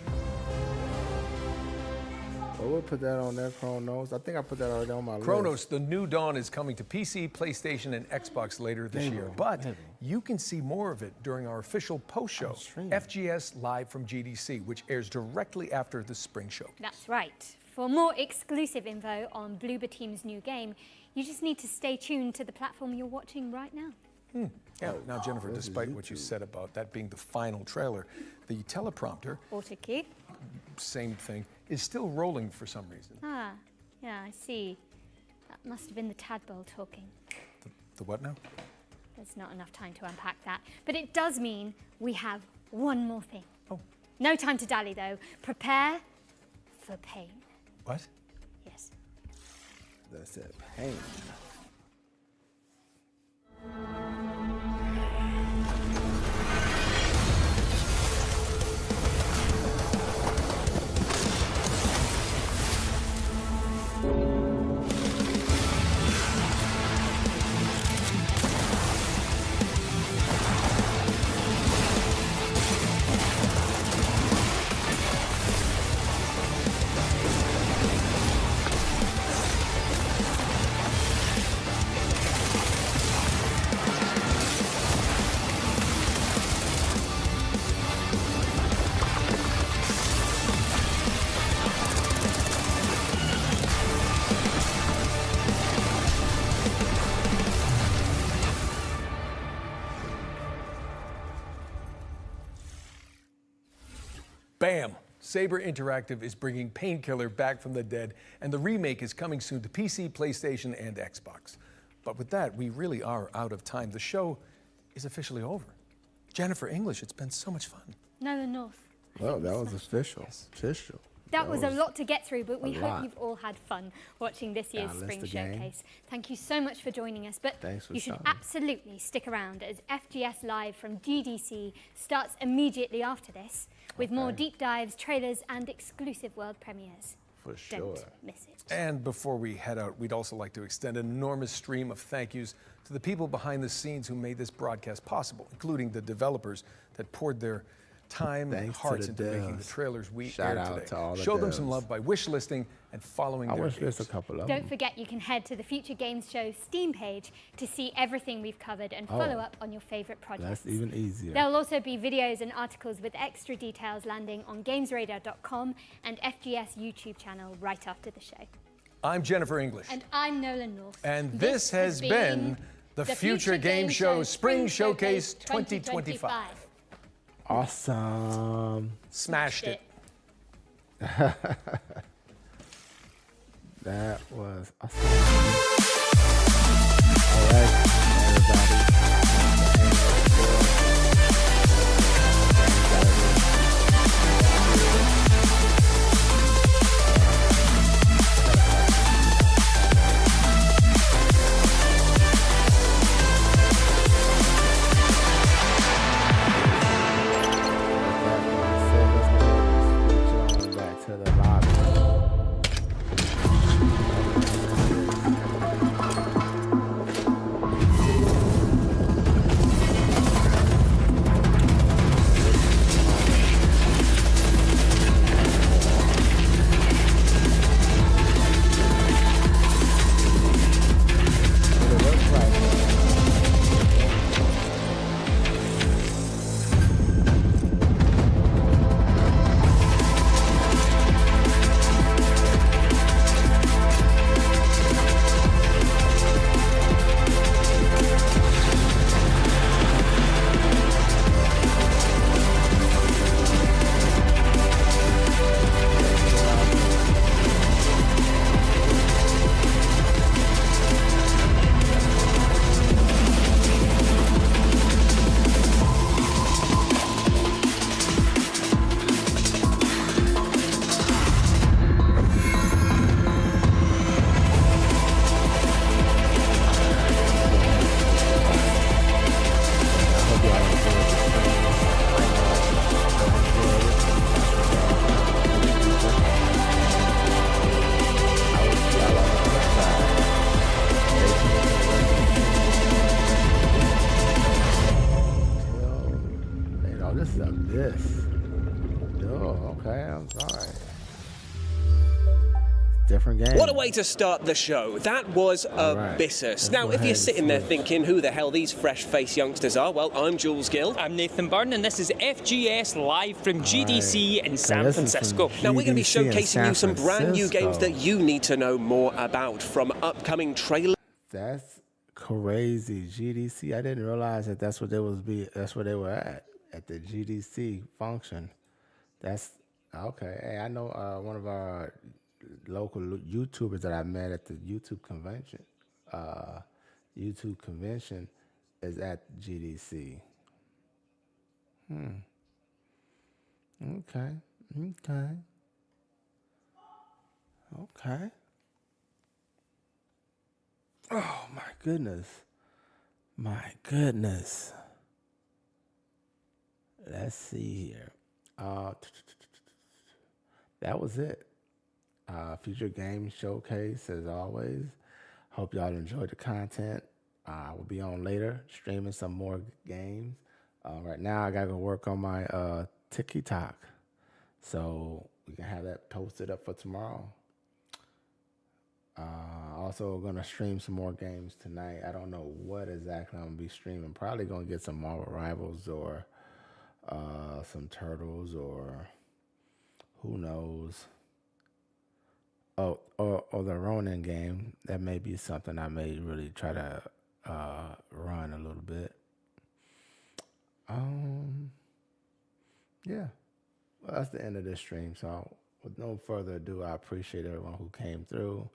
Oh, we'll put that on there, Chronos. I think I put that already on my list. Chronos: The New Dawn is coming to PC, PlayStation, and Xbox later this year. But you can see more of it during our official post-show, FGS Live from GDC, which airs directly after the spring show. That's right. For more exclusive info on Bloober Team's new game, you just need to stay tuned to the platform you're watching right now. Yeah. Now, Jennifer, despite what you said about that being the final trailer, the teleprompter, Auto key. same thing, is still rolling for some reason. Ah, yeah, I see. That must have been the tadpole talking. The what now? There's not enough time to unpack that. But it does mean we have one more thing. Oh. No time to dally, though. Prepare for pain. What? Yes. That's it. Pain. Bam! Saber Interactive is bringing Painkiller back from the dead, and the remake is coming soon to PC, PlayStation, and Xbox. But with that, we really are out of time. The show is officially over. Jennifer English, it's been so much fun. Nolan North. Well, that was official. Official. That was a lot to get through, but we a hope lot. you've all had fun watching this year's Balance Spring the game. Showcase. Thank you so much for joining us, but Thanks for you should showing. absolutely stick around as FGS Live from GDC starts immediately after this with more deep dives, trailers, and exclusive world premieres. For sure. Don't miss it. And before we head out, we'd also like to extend an enormous stream of thank yous to the people behind the scenes who made this broadcast possible, including the developers that poured their time and Thanks to hearts the into making the devs. trailers we Shout aired out today. to all the Show them some devs. love by wish listing and following I their wish there's games. a couple of Don't them. forget you can head to the Future Games Show Steam page to see everything we've covered and follow up on your favourite projects. That's even easier. There'll also be videos and articles with extra details landing on GamesRadar.com and FGS YouTube channel right after the show. I'm Jennifer English. And I'm Nolan North. And this has been the Future Game Show Spring Showcase 2025. Awesome. Smashed it. That was awesome. All right, everybody. Back to the lobby. This is Abyss. Oh, okay, I'm sorry. Different game. What a way to start the show. That was Abyssus. Now, if you're sitting there thinking who the hell these fresh-faced youngsters are, well, I'm Jules Gill. I'm Nathan Byrne, and this is FGS Live from GDC in San Francisco. Now, we're going to be GDC in showcasing you some San brand new games Francisco. that you need to know more about, from upcoming trailers. That's crazy. GDC. I didn't realize that that's what they was that's where they were at the GDC function. That's okay. Hey, I know one of our local YouTubers that I met at the YouTube convention. YouTube convention is at GDC. Okay. Oh my goodness. Let's see here. That was it. Future Game Showcase, as always. Hope y'all enjoyed the content. I will be on later, streaming some more games. Right now, I gotta go work on my TikTok, so we can have that posted up for tomorrow. Also, gonna stream some more games tonight. I don't know what exactly I'm gonna be streaming. Probably gonna get some Marvel Rivals or some Turtles, or who knows. Oh, or the Ronin game. That may be something I may really try to run a little bit. Yeah. Well, that's the end of this stream. So with no further ado, I appreciate everyone who came through.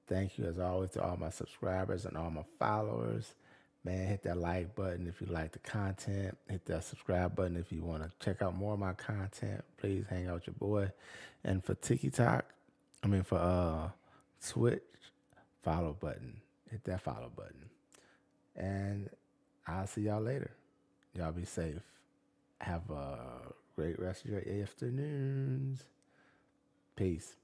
Thank you as always to all my subscribers and all my followers. Man, hit that like button if you like the content. Hit that subscribe button if you want to check out more of my content. Please hang out with your boy. And for for Twitch, follow button. Hit that follow button. And I'll see y'all later. Y'all be safe. Have a great rest of your afternoons. Peace.